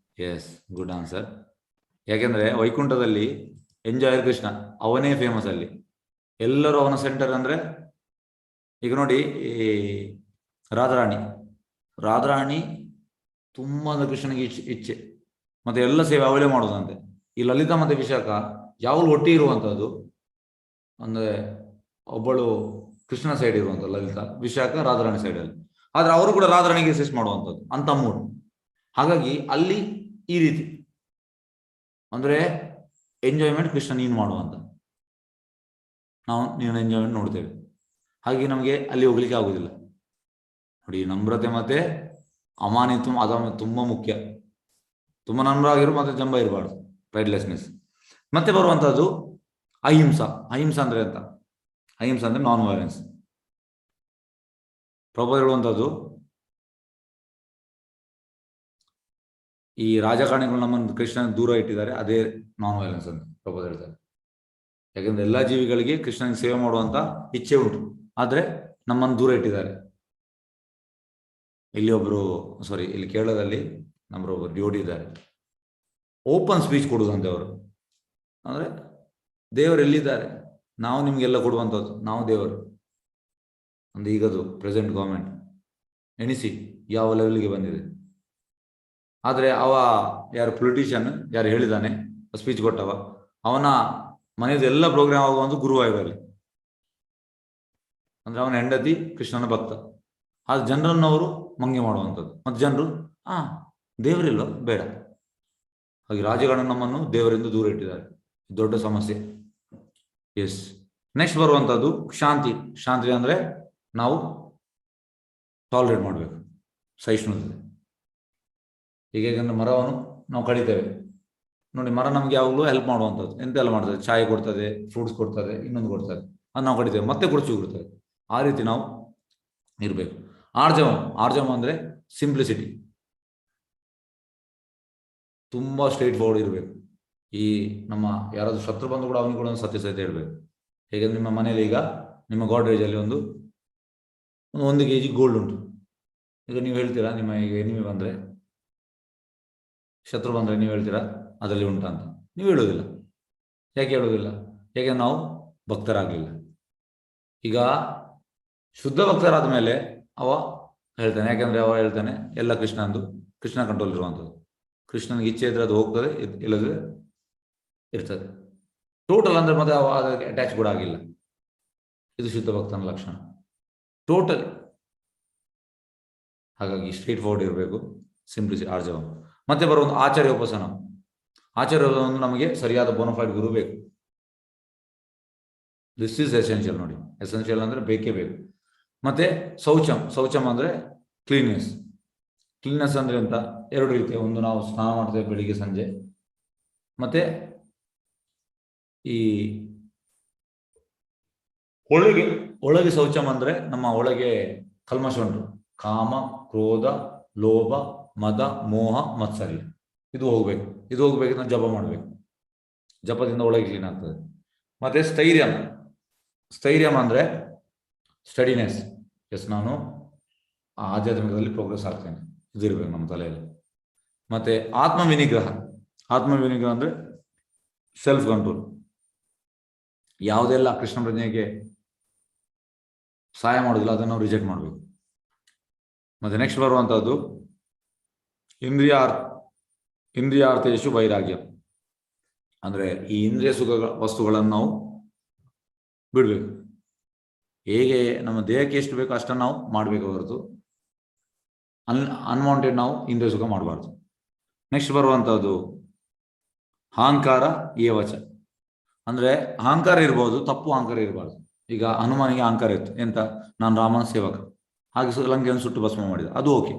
Yes, good answer. ಯಾಕೆಂದ್ರೆ ವೈಕುಂಠದಲ್ಲಿ ಎಂಜಾಯರ್ ಕೃಷ್ಣ, ಅವನೇ ಫೇಮಸ್ ಅಲ್ಲಿ. ಎಲ್ಲರೂ ಅವನ ಸೆಂಟರ್. ಅಂದ್ರೆ ಈಗ ನೋಡಿ, ಈ ರಾಧಾರಾಣಿ ತುಂಬಾ ಕೃಷ್ಣನಿಗೆ ಇಚ್ಛೆ, ಮತ್ತೆ ಎಲ್ಲ ಸೇವೆ ಅವಳೇ ಮಾಡೋದಂತೆ. ಈ ಲಲಿತಾ ಮತ್ತೆ ವಿಶಾಖ ಯಾವಾಗಲೂ ಒಟ್ಟಿ ಇರುವಂತದ್ದು. ಅಂದ್ರೆ ಒಬ್ಬಳು ಕೃಷ್ಣ ಸೈಡ್ ಇರುವಂತ ಲಲಿತಾ, ವಿಶಾಖ ರಾಧಾರಾಣಿ ಸೈಡಲ್ಲಿ. ಆದ್ರೆ ಅವರು ಕೂಡ ರಾಧಾರಾಣಿಗೆ ಅಸಿಸ್ಟ್ ಮಾಡುವಂಥದ್ದು ಅಂತ ಮೂಡ್. ಹಾಗಾಗಿ ಅಲ್ಲಿ ಈ ರೀತಿ ಅಂದ್ರೆ ಎಂಜಾಯ್ಮೆಂಟ್ ಕೃಷ್ಣ ನೀನು ಮಾಡುವಂತ, ನೀನು ಎಂಜಾಯ್ಮೆಂಟ್ ನೋಡ್ತೇವೆ. ಹಾಗೆ ನಮಗೆ ಅಲ್ಲಿ ಹೋಗ್ಲಿಕ್ಕೆ ಆಗುದಿಲ್ಲ. ನೋಡಿ, ನಮ್ರತೆ ಮತ್ತೆ ಅಮಾನಿತ್ವ, ಅದು ತುಂಬಾ ಮುಖ್ಯ. ತುಂಬ ನಮ್ರಾಗಿರೋ ಮತ್ತೆ ಜಂಬ ಇರಬಾರ್ದು, ಪ್ರೈಡ್ಲೆಸ್ನೆಸ್. ಮತ್ತೆ ಬರುವಂತಹದ್ದು ಅಹಿಂಸಾ. ಅಹಿಂಸಾ ಅಂದ್ರೆ ಅಂತ, ಅಹಿಂಸಾ ಅಂದ್ರೆ ನಾನ್ ವೈಲೆನ್ಸ್. ಪ್ರಭು ಹೇಳುವಂಥದ್ದು, ಈ ರಾಜಕಾರಣಿಗಳು ನಮ್ಮನ್ನು ಕೃಷ್ಣನ ದೂರ ಇಟ್ಟಿದ್ದಾರೆ, ಅದೇ ನಾನ್ ವೈಲೆನ್ಸ್ ಅಂತ ಪ್ರಭು ಹೇಳ್ತಾರೆ. ಯಾಕಂದ್ರೆ ಎಲ್ಲಾ ಜೀವಿಗಳಿಗೆ ಕೃಷ್ಣನಿಗೆ ಸೇವೆ ಮಾಡುವಂತ ಇಚ್ಛೆ ಉಂಟು, ಆದ್ರೆ ನಮ್ಮನ್ನು ದೂರ ಇಟ್ಟಿದ್ದಾರೆ. ಇಲ್ಲಿ ಕೇರಳದಲ್ಲಿ ನಮ್ಮೊಬ್ಬರು ಡಿಯೋಡಿ ಇದ್ದಾರೆ, ಓಪನ್ ಸ್ಪೀಚ್ ಕೊಡುವುದಂತೆ ಅವರು. ಅಂದ್ರೆ ದೇವರು ಎಲ್ಲಿದ್ದಾರೆ, ನಾವು ನಿಮ್ಗೆಲ್ಲ ಕೊಡುವಂಥದ್ದು, ನಾವು ದೇವರು. ಅಂದ್ರೆ ಈಗದು ಪ್ರೆಸೆಂಟ್ ಗೌರ್ಮೆಂಟ್ ಎಣಿಸಿ ಯಾವ ಲೆವೆಲ್ಗೆ ಬಂದಿದೆ. ಆದ್ರೆ ಯಾರು ಪೊಲಿಟಿಷಿಯನ್ ಯಾರು ಹೇಳಿದಾನೆ ಸ್ಪೀಚ್ ಕೊಟ್ಟವ, ಅವನ ಮನೆಯದು ಎಲ್ಲ ಪ್ರೋಗ್ರಾಮ್ ಆಗುವಂತ ಗುರುವಾಯೂರಲ್ಲಿ. ಅಂದ್ರೆ ಅವನ ಹೆಂಡತಿ ಕೃಷ್ಣನ ಭಕ್ತ. ಆದ್ರೆ ಜನರನ್ನವರು ಮಂಗೆ ಮಾಡುವಂಥದ್ದು. ಮತ್ತೆ ಜನರು ದೇವರಿಲ್ಲ ಬೇಡ. ಹಾಗೆ ರಾಜಗಳು ನಮ್ಮನ್ನು ದೇವರಿಂದ ದೂರ ಇಟ್ಟಿದ್ದಾರೆ, ದೊಡ್ಡ ಸಮಸ್ಯೆ. ಎಸ್. ನೆಕ್ಸ್ಟ್ ಬರುವಂತದ್ದು ಶಾಂತಿ. ಶಾಂತಿ ಅಂದ್ರೆ ನಾವು ಟಾಲರೇಟ್ ಮಾಡಬೇಕು, ಸಹಿಷ್ಣುತೆ. ಹೀಗೇಕಂದ್ರೆ ಮರವನ್ನು ನಾವು ಕಡಿತೇವೆ ನೋಡಿ, ಮರ ನಮ್ಗೆ ಯಾವಾಗಲೂ ಹೆಲ್ಪ್ ಮಾಡುವಂಥದ್ದು. ಎಂತೆಲ್ಲ ಮಾಡ್ತದೆ, ಚಾಯ್ ಕೊಡ್ತದೆ, ಫ್ರೂಟ್ಸ್ ಕೊಡ್ತದೆ, ಇನ್ನೊಂದು ಕೊಡ್ತದೆ, ಅದು ನಾವು ಕಡಿತೇವೆ, ಮತ್ತೆ ಕುಡಿಸಿ ಕೊಡ್ತದೆ. ಆ ರೀತಿ ನಾವು ಇರಬೇಕು. ಆರ್ಜವ ಅಂದ್ರೆ ಸಿಂಪ್ಲಿಸಿಟಿ, ತುಂಬಾ ಸ್ಟ್ರೈಟ್ ಫಾರ್ವರ್ಡ್ ಇರಬೇಕು. ಈ ನಮ್ಮ ಯಾರಾದ್ರೂ ಶತ್ರು ಬಂದು ಕೂಡ ಅವನಿಗೆ ಕೂಡ ಒಂದು ಸತ್ಯ ಹೇಳ್ಬೇಕು. ಹೇಗೆಂದ್ರೆ ನಿಮ್ಮ ಮನೇಲಿ ಈಗ ನಿಮ್ಮ ಗೋಡ್ರೇಜ್ ಅಲ್ಲಿ ಒಂದು 1 kg ಗೋಲ್ಡ್ ಉಂಟು. ಈಗ ನೀವು ಹೇಳ್ತೀರಾ, ನಿಮ್ಮ ಈಗ ಎನಿಮಿ ಬಂದ್ರೆ, ಶತ್ರು ಬಂದ್ರೆ ನೀವು ಹೇಳ್ತೀರಾ ಅದರಲ್ಲಿ ಉಂಟಾ ಅಂತ? ನೀವು ಹೇಳೋದಿಲ್ಲ. ಯಾಕೆ ಹೇಳೋದಿಲ್ಲ? ಹೇಗೆ ನಾವು ಭಕ್ತರಾಗಲಿಲ್ಲ. ಈಗ ಶುದ್ಧ ಭಕ್ತರಾದ ಮೇಲೆ ಅವ ಹೇಳ್ತಾನೆ, ಯಾಕಂದ್ರೆ ಅವ ಹೇಳ್ತಾನೆ ಎಲ್ಲ ಕೃಷ್ಣ ಕಂಟ್ರೋಲ್ ಇರುವಂಥದ್ದು. ಕೃಷ್ಣನಿಗೆ ಇಚ್ಛೆ ಇದ್ರೆ ಅದು ಹೋಗ್ತದೆ, ಇಲ್ಲದ್ರೆ ಇರ್ತದೆ. ಟೋಟಲ್ ಅಂದ್ರೆ ಮತ್ತೆ ಅವ ಅದಕ್ಕೆ ಅಟ್ಯಾಚ್ ಕೂಡ ಆಗಿಲ್ಲ. ಇದು ಶುದ್ಧ ಭಕ್ತನ ಲಕ್ಷಣ, ಟೋಟಲ್. ಹಾಗಾಗಿ ಸ್ಟ್ರೈಟ್ ಫಾರ್ವರ್ಡ್ ಇರಬೇಕು, ಸಿಂಪ್ಲಿಸಿಟಿ, ಆರ್ಜವ. ಮತ್ತೆ ಬರುವಂತ ಆಚಾರ್ಯೋಪಾಸನ. ಆಚಾರ್ಯವನ್ನು ನಮಗೆ ಸರಿಯಾದ ಬೋನಫೈಡ್ ಗುರು ಬೇಕು. ದಿಸ್ ಈಸ್ ಎಸೆನ್ಷಿಯಲ್ ನೋಡಿ. ಎಸೆನ್ಷಿಯಲ್ ಅಂದ್ರೆ ಬೇಕೇ ಬೇಕು. ಮತ್ತೆ ಶೌಚಂ ಅಂದ್ರೆ ಕ್ಲೀನ್ನೆಸ್ ಅಂದ್ರೆ ಅಂತ 2 ರೀತಿ. ಒಂದು ನಾವು ಸ್ನಾನ ಮಾಡ್ತೇವೆ ಬೆಳಿಗ್ಗೆ ಸಂಜೆ, ಮತ್ತೆ ಈ ಒಳಗೆ ಶೌಚಂ ಅಂದ್ರೆ ನಮ್ಮ ಒಳಗೆ ಕಲ್ಮಶ ಉಂಟು, ಕಾಮ, ಕ್ರೋಧ, ಲೋಭ, ಮದ, ಮೋಹ, ಮತ್ಸರ್ಯ. ಇದು ಹೋಗ್ಬೇಕು. ನಾವು ಜಪ ಮಾಡ್ಬೇಕು, ಜಪದಿಂದ ಒಳಗೆ ಕ್ಲೀನ್ ಆಗ್ತದೆ. ಮತ್ತೆ ಸ್ಥೈರ್ಯಂ ಅಂದ್ರೆ ಸ್ಟಡಿನೆಸ್. ಎಸ್, ನಾನು ಆಧ್ಯಾತ್ಮಿಕದಲ್ಲಿ ಪ್ರೋಗ್ರೆಸ್ ಆಗ್ತೇನೆ, ಇದಿರ್ಬೇಕು ನಮ್ಮ ತಲೆಯಲ್ಲಿ. ಮತ್ತೆ ಆತ್ಮ ವಿನಿಗ್ರಹ ಅಂದ್ರೆ ಸೆಲ್ಫ್ ಕಂಟ್ರೋಲ್. ಯಾವುದೆಲ್ಲ ಕೃಷ್ಣ ಪ್ರಜ್ಞೆಗೆ ಸಹಾಯ ಮಾಡೋದಿಲ್ಲ ಅದನ್ನು ನಾವು ರಿಜೆಕ್ಟ್ ಮಾಡಬೇಕು. ಮತ್ತೆ ನೆಕ್ಸ್ಟ್ ಬರುವಂತಹದ್ದು ಇಂದ್ರಿಯಾರ್ಥೇಶು ವೈರಾಗ್ಯ. ಅಂದ್ರೆ ಈ ಇಂದ್ರಿಯ ಸುಖ ವಸ್ತುಗಳನ್ನು ನಾವು ಬಿಡ್ಬೇಕು. ಹೇಗೆ ನಮ್ಮ ದೇಹಕ್ಕೆ ಎಷ್ಟು ಬೇಕೋ ಅಷ್ಟನ್ನು ನಾವು ಮಾಡಬೇಕು ಹೊರತು ಅನ್ವಾಂಟೆಡ್ ನಾವು ಇಂದ್ರಿಯ ಸುಖ ಮಾಡಬಾರ್ದು. ನೆಕ್ಸ್ಟ್ ಬರುವಂತಹದ್ದು ಅಹಂಕಾರ ಏವಚ. ಅಂದ್ರೆ ಅಹಂಕಾರ ಇರ್ಬೋದು, ತಪ್ಪು ಅಹಂಕಾರ ಇರಬಾರ್ದು. ಈಗ ಹನುಮಾನಿಗೆ ಅಹಂಕಾರ ಇತ್ತು, ಎಂತ, ನಾನು ರಾಮನ ಸೇವಕ, ಹಾಗೆ ಲಂಕೆಯನ್ನು ಸುಟ್ಟು ಭಸ್ಮ ಮಾಡಿದ, ಅದು ಓಕೆ.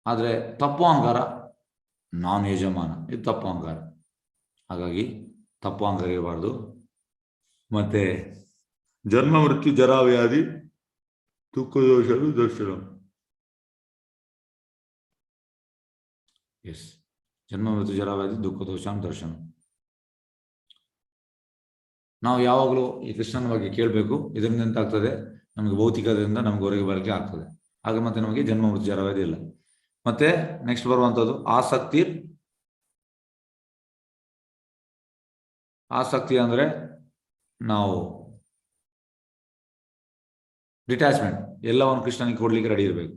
ಆದ್ರೆ ತಪ್ಪು ಅಹಂಕಾರ, ನಾನು ಯಜಮಾನ, ಇದು ತಪ್ಪು ಅಹಂಕಾರ. ಹಾಗಾಗಿ ತಪ್ಪು ಅಹಂಕಾರ ಇರಬಾರ್ದು. ಮತ್ತೆ ಜನ್ಮ ಮೃತ್ಯು ಜರಾವ್ಯಾಧಿ ದುಃಖ ದೋಷಗಳು ದರ್ಶನ. ಎಸ್, ಜನ್ಮ ಮೃತ್ಯು ಜರಾವ್ಯಾಧಿ ದುಃಖ ದೋಷ ದರ್ಶನ. ನಾವು ಯಾವಾಗಲೂ ಈ ಕೃಷ್ಣನ ಬಗ್ಗೆ ಕೇಳಬೇಕು. ಇದರಿಂದ ಎಂತ ಆಗ್ತದೆ, ನಮಗೆ ಭೌತಿಕದಿಂದ ನಮ್ಗೆ ಹೊರಗೆ ಬರಲಿಕ್ಕೆ ಆಗ್ತದೆ. ಆಗ ಮತ್ತೆ ನಮಗೆ ಜನ್ಮ ಮೃತ್ಯು ಜರಾವ್ಯಾಧಿ ಇಲ್ಲ. ಮತ್ತೆ ನೆಕ್ಸ್ಟ್ ಬರುವಂತದ್ದು ಆಸಕ್ತಿ ಅಂದ್ರೆ ನಾವು ಡಿಟ್ಯಾಚ್ಮೆಂಟ್, ಎಲ್ಲವನ್ನು ಕೃಷ್ಣನಿಗೆ ಕೊಡ್ಲಿಕ್ಕೆ ರೆಡಿ ಇರಬೇಕು.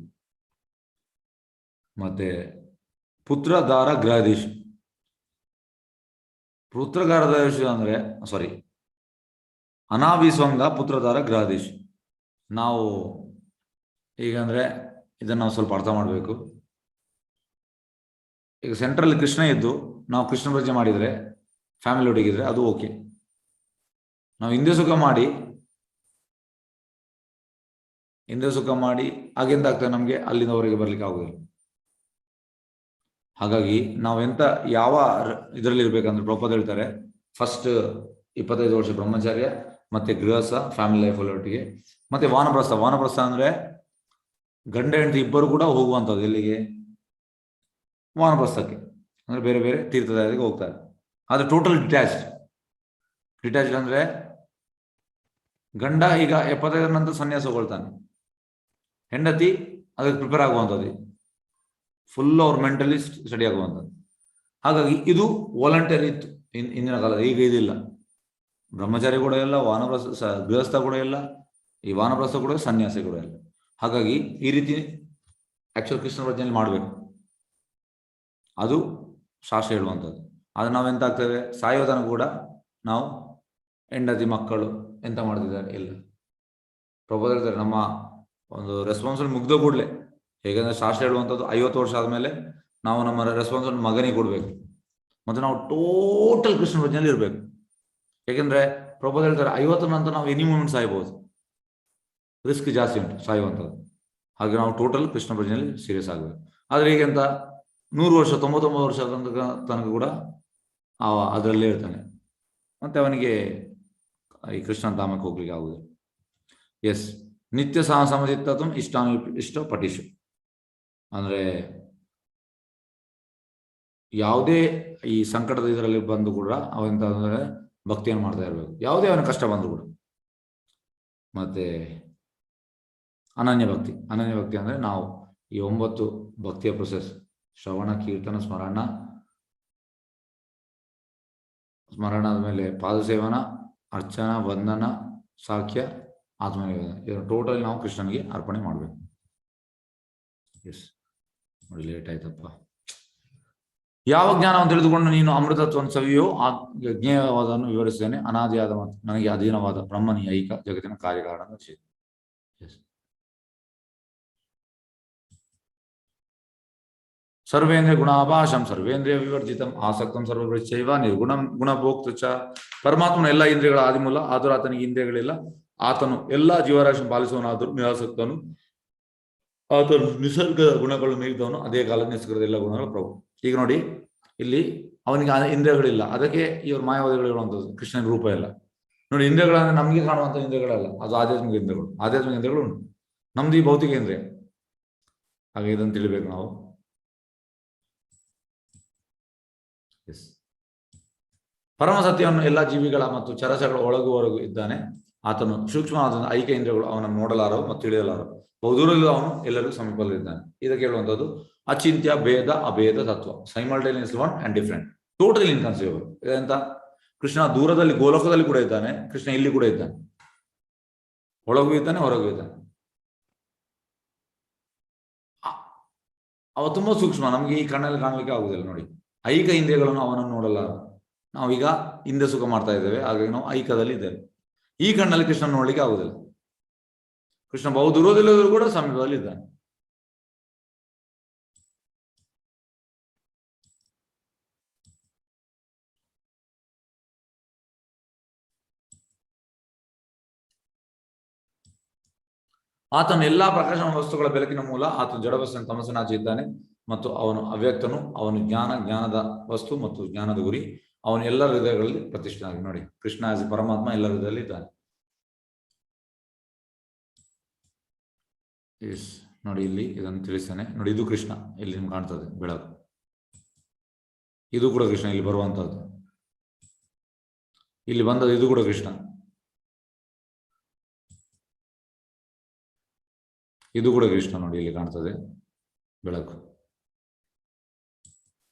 ಮತ್ತೆ ಪುತ್ರಧಾರ ಗೃಹದೇಶ. ಅಂದ್ರೆ ಅನಾಭಿಸ್ವಂಗ ಪುತ್ರಧಾರ ಗೃಹದೇಶ. ನಾವು ಈಗಂದ್ರೆ ಇದನ್ನ ನಾವು ಸ್ವಲ್ಪ ಅರ್ಥ ಮಾಡಬೇಕು. ಈಗ ಸೆಂಟ್ರಲ್ ಕೃಷ್ಣ ಇದ್ದು ನಾವು ಕೃಷ್ಣ ಭಜನೆ ಮಾಡಿದ್ರೆ, ಫ್ಯಾಮಿಲಿ ಒಟ್ಟಿಗಿದ್ರೆ ಅದು ಓಕೆ. ನಾವು ಇಂದ್ರಿಯ ಸುಖ ಮಾಡಿ ಹಾಗೆಂತ ಆಗ್ತದೆ, ನಮ್ಗೆ ಅಲ್ಲಿಂದ ಹೊರಗೆ ಬರ್ಲಿಕ್ಕೆ ಆಗುದಿಲ್ಲ. ಹಾಗಾಗಿ ನಾವೆಂತ ಯಾವ ಇದರಲ್ಲಿ ಇರ್ಬೇಕಂದ್ರೆ ಪ್ರೊಪೋಸ್ ಹೇಳ್ತಾರೆ, ಫಸ್ಟ್ 25 ವರ್ಷ ಬ್ರಹ್ಮಚರ್ಯ, ಮತ್ತೆ ಗೃಹಸ್ಥ ಫ್ಯಾಮಿಲಿ ಲೈಫ್ ಒಟ್ಟಿಗೆ, ಮತ್ತೆ ವಾನಪ್ರಸ್ಥ ಅಂದ್ರೆ ಗಂಡ ಹೆಂಡತಿ ಇಬ್ಬರು ಕೂಡ ಹೋಗುವಂಥದ್ದು. ಎಲ್ಲಿಗೆ? ವಾನಪ್ರಸ್ಥಕ್ಕೆ, ಅಂದ್ರೆ ಬೇರೆ ಬೇರೆ ತೀರ್ಥಯಾತ್ರೆಗೆ ಹೋಗ್ತಾರೆ. ಆದ್ರೆ ಟೋಟಲ್ ಡಿಟ್ಯಾಚ್ಡ್ ಅಂದ್ರೆ ಗಂಡ ಈಗ 75 ನಂತರ ಸನ್ಯಾಸ ತಗೊಳ್ತಾನೆ, ಹೆಂಡತಿ ಅದಕ್ಕೆ ಪ್ರಿಪೇರ್ ಆಗುವಂಥದ್ದು, ಫುಲ್ ಅವ್ರ ಮೆಂಟಲಿ ಸ್ಟಡಿ ಆಗುವಂಥದ್ದು. ಹಾಗಾಗಿ ಇದು ವಾಲಂಟರಿ ಇತ್ತು ಇಂದಿನ ಕಾಲದ. ಈಗ ಇದಿಲ್ಲ. ಬ್ರಹ್ಮಚಾರಿ ಕೂಡ ಇಲ್ಲ, ಗೃಹಸ್ಥ ಕೂಡ ಇಲ್ಲ, ಈ ವಾನಪ್ರಸ್ಥ ಕೂಡ, ಸನ್ಯಾಸಿ ಕೂಡ ಇಲ್ಲ. ಹಾಗಾಗಿ ಈ ರೀತಿ ಆಕ್ಚುಲ್ ಕೃಷ್ಣ ಪ್ರಜ್ಞೆಯಲ್ಲಿ ಮಾಡಬೇಕು, ಅದು ಶಾಸ್ತ್ರ ಹೇಳುವಂಥದ್ದು. ಆದ್ರೆ ನಾವೆಂತ ಆಗ್ತೇವೆ, ಸಾಯೋದನ್ನು ಕೂಡ ನಾವು ಹೆಂಡತಿ ಮಕ್ಕಳು ಎಂತ ಮಾಡ್ತಿದ್ದಾರೆ ಇಲ್ಲ. ಪ್ರಭು ಹೇಳ್ತಾರೆ ನಮ್ಮ ಒಂದು ರೆಸ್ಪಾನ್ಸಿಬಲ್ ಮುಗ್ದ ಕೂಡಲೇ, ಹೇಗೆಂದ್ರೆ ಶಾಸ್ತ್ರ ಹೇಳುವಂಥದ್ದು 50 ವರ್ಷ ಆದಮೇಲೆ ನಾವು ನಮ್ಮ ರೆಸ್ಪಾನ್ಸಿಬಲ್ ಮಗನಿಗೆ ಕೊಡ್ಬೇಕು, ಮತ್ತೆ ನಾವು ಟೋಟಲ್ ಕೃಷ್ಣ ಪ್ರಜ್ಞೆಯಲ್ಲಿ ಇರಬೇಕು. ಯಾಕೆಂದ್ರೆ ಪ್ರಭು ಹೇಳ್ತಾರೆ 50 ನಂತರ ನಾವು ಎನಿ ಮೂಮೆಂಟ್ ಸಾಯ್ಬೋದು, ರಿಸ್ಕ್ ಜಾಸ್ತಿ ಉಂಟು ಸಾಯುವಂಥದ್ದು. ಹಾಗೆ ನಾವು ಟೋಟಲ್ ಕೃಷ್ಣ ಪ್ರಜ್ಞೆಯಲ್ಲಿ ಸೀರಿಯಸ್ ಆಗಬೇಕು. ಆದ್ರೆ ಈಗೆಂತ 100 ವರ್ಷ 99 ವರ್ಷ ತನಕ ಕೂಡ ಅದರಲ್ಲೇ ಇರ್ತಾನೆ, ಮತ್ತೆ ಅವನಿಗೆ ಈ ಕೃಷ್ಣ ಧಾಮಕ್ಕೆ ಹೋಗ್ಲಿಕ್ಕೆ ಆಗುದಿಲ್ಲ. ಎಸ್, ನಿತ್ಯ ಸಮಚಿತ್ತತು ಇಷ್ಟ ಪಠಿಸು ಅಂದ್ರೆ ಯಾವುದೇ ಈ ಸಂಕಟದ ಇದರಲ್ಲಿ ಬಂದು ಕೂಡ ಅವಂತ ಅಂದ್ರೆ ಭಕ್ತಿಯನ್ನು ಮಾಡ್ತಾ ಇರ್ಬೇಕು, ಯಾವುದೇ ಅವನ ಕಷ್ಟ ಬಂದು ಕೂಡ. ಮತ್ತೆ ಅನನ್ಯ ಭಕ್ತಿ ಅಂದ್ರೆ ನಾವು ಈ 9 ಭಕ್ತಿಯ ಪ್ರೊಸೆಸ್, ಶ್ರವಣ, ಕೀರ್ತನ, ಸ್ಮರಣ ಆದ್ಮೇಲೆ ಪಾದಸೇವನ, ಅರ್ಚನ, ವಂದನ, ಸಾಖ್ಯ, ಆತ್ಮನಿವೇದನ, ಇದನ್ನು ಟೋಟಲಿ ನಾವು ಕೃಷ್ಣನಿಗೆ ಅರ್ಪಣೆ ಮಾಡಬೇಕು. ಎಸ್, ನೋಡಿ ಲೇಟ್ ಆಯ್ತಪ್ಪ. ಯಾವ ಜ್ಞಾನವನ್ನು ತಿಳಿದುಕೊಂಡು ನೀನು ಅಮೃತತ್ವವನ್ನು ಸವಿಯೋ ಆ ಜ್ಞೇಯವಾದವನ್ನು ವಿವರಿಸ್ತೇನೆ. ಅನಾದಿಯಾದ ಮತ್ತು ನನಗೆ ಅಧೀನವಾದ ಬ್ರಹ್ಮನಿ ಐಕ ಜಗತ್ತಿನ ಕಾರ್ಯಕಾರಣ. ಸರ್ವೇಂದ್ರಿಯ ಗುಣಾಭಾಷಂ ಸರ್ವೇಂದ್ರಿಯ ವಿವರ್ಜಿತಂ ಆಸಕ್ತಂ ಸರ್ವವೃಶ್ಚೈವ ನಿರ್ಗುಣಂ ಗುಣಭೋಕ್ತೃ ಚ. ಪರಮಾತ್ಮನ ಎಲ್ಲ ಇಂದ್ರಿಯಗಳ ಆದಿಮೂಲ, ಆದರೂ ಆತನಿಗೆ ಇಂದ್ರಿಯಗಳಿಲ್ಲ. ಆತನು ಎಲ್ಲಾ ಜೀವರಾಶಿ ಪಾಲಿಸುವನಾದರೂ ನಿರಾಸಕ್ತನು. ಆತನು ನಿಸರ್ಗದ ಗುಣಗಳನ್ನು ಮೀರಿದವನು, ಅದೇ ಕಾಲದ ನಿಸರ್ಗದ ಎಲ್ಲ ಗುಣಗಳ ಪ್ರಭು. ಈಗ ನೋಡಿ, ಇಲ್ಲಿ ಅವನಿಗೆ ಇಂದ್ರಿಯಗಳಿಲ್ಲ, ಅದಕ್ಕೆ ಇವರು ಮಾಯಾವಾದಿಗಳು ಹೇಳುವಂಥದ್ದು ಕೃಷ್ಣನ ರೂಪ ಇಲ್ಲ. ನೋಡಿ, ಇಂದ್ರಿಯಗಳಂದ್ರೆ ನಮಗೆ ಕಾಣುವಂಥ ಇಂದ್ರಿಯಗಳಲ್ಲ, ಅದು ಆಧ್ಯಾತ್ಮಿಕ ಇಂದ್ರಿಯಗಳು. ಆಧ್ಯಾತ್ಮಿಕ ಇಂದ್ರಿಯಗಳು ಉಂಟು, ನಮ್ದು ಈ ಭೌತಿಕ ಇಂದ್ರಿಯ. ಹಾಗೆ ಇದನ್ನು ತಿಳಿಬೇಕು ನಾವು. ಪರಮ ಸತ್ಯವನ್ನು ಎಲ್ಲ ಜೀವಿಗಳ ಮತ್ತು ಚರಚಗಳ ಒಳಗೂ ಹೊರಗೂ ಇದ್ದಾನೆ. ಆತನು ಸೂಕ್ಷ್ಮವಾದ ಐಕ್ಯ ಇಂದ್ರಿಯಗಳು ಅವನನ್ನು ನೋಡಲಾರವು ಮತ್ತು ತಿಳಿಯಲಾರವು. ಬಹುದೂರಲ್ಲೂ ಅವನು ಎಲ್ಲರಿಗೂ ಸಮೀಪದಲ್ಲಿದ್ದಾನೆ. ಇದಕ್ಕೆ ಹೇಳುವಂಥದ್ದು ಅಚಿಂತ್ಯ ಭೇದ ಅಭೇದ ತತ್ವ, simultaneous one and different, totally inconceivable. ಇದಂತ ಕೃಷ್ಣ ದೂರದಲ್ಲಿ ಗೋಲಕದಲ್ಲಿ ಕೂಡ ಇದ್ದಾನೆ, ಕೃಷ್ಣ ಇಲ್ಲಿ ಕೂಡ ಇದ್ದಾನೆ, ಒಳಗೂ ಇದ್ದಾನೆ ಹೊರಗೂ ಇದ್ದಾನೆ. ಅವ ತುಂಬಾ ಸೂಕ್ಷ್ಮ, ನಮ್ಗೆ ಈ ಕಣ್ಣಲ್ಲಿ ಕಾಣಲಿಕ್ಕೆ ಆಗುದಿಲ್ಲ. ನೋಡಿ, ಐಕ ಇಂದ್ರಿಯಗಳನ್ನು ಅವನನ್ನು ನೋಡಲಾರ. ನಾವೀಗ ಹಿಂದೆ ಸುಖ ಮಾಡ್ತಾ ಇದ್ದೇವೆ, ಹಾಗಾಗಿ ನಾವು ಐಕದಲ್ಲಿ ಇದ್ದೇವೆ. ಈ ಕಣ್ಣಲ್ಲಿ ಕೃಷ್ಣ ನೋಡ್ಲಿಕ್ಕೆ ಆಗುದಿಲ್ಲ. ಕೃಷ್ಣ ಬಹುದೂರದಲ್ಲಿದ್ದರೂ ಕೂಡ ಸಮೀಪದಲ್ಲಿ ಇದ್ದಾನೆ. ಆತನು ಎಲ್ಲಾ ಪ್ರಕಾಶ ವಸ್ತುಗಳ ಬೆಳಕಿನ ಮೂಲ. ಆತನು ಜಡವಸ್ತುವಿನ ತಮಸ್ಸನಾಚೆ ಇದ್ದಾನೆ ಮತ್ತು ಅವನು ಅವ್ಯಕ್ತನು. ಅವನು ಜ್ಞಾನದ ವಸ್ತು ಮತ್ತು ಜ್ಞಾನದ ಗುರಿ. ಅವನು ಎಲ್ಲ ಹೃದಯಗಳಲ್ಲಿ ಪ್ರತಿಷ್ಠಾನ. ನೋಡಿ, ಕೃಷ್ಣ ಆಸ್ ಪರಮಾತ್ಮ ಎಲ್ಲ ಹೃದಯದಲ್ಲಿ ಇದ್ದಾನೆ. ನೋಡಿ, ಇಲ್ಲಿ ಇದನ್ನು ತಿಳಿಸ್ತಾನೆ. ನೋಡಿ, ಇದು ಕೃಷ್ಣ, ಇಲ್ಲಿ ನಿಮ್ಗೆ ಕಾಣ್ತದೆ ಬೆಳಕು. ಇದು ಕೂಡ ಕೃಷ್ಣ, ಇಲ್ಲಿ ಬರುವಂತಹದ್ದು, ಇಲ್ಲಿ ಬಂದದ್ದು ಇದು ಕೂಡ ಕೃಷ್ಣ. ಇದು ಕೂಡ ಕೃಷ್ಣ. ನೋಡಿ, ಇಲ್ಲಿ ಕಾಣ್ತದೆ ಬೆಳಕು.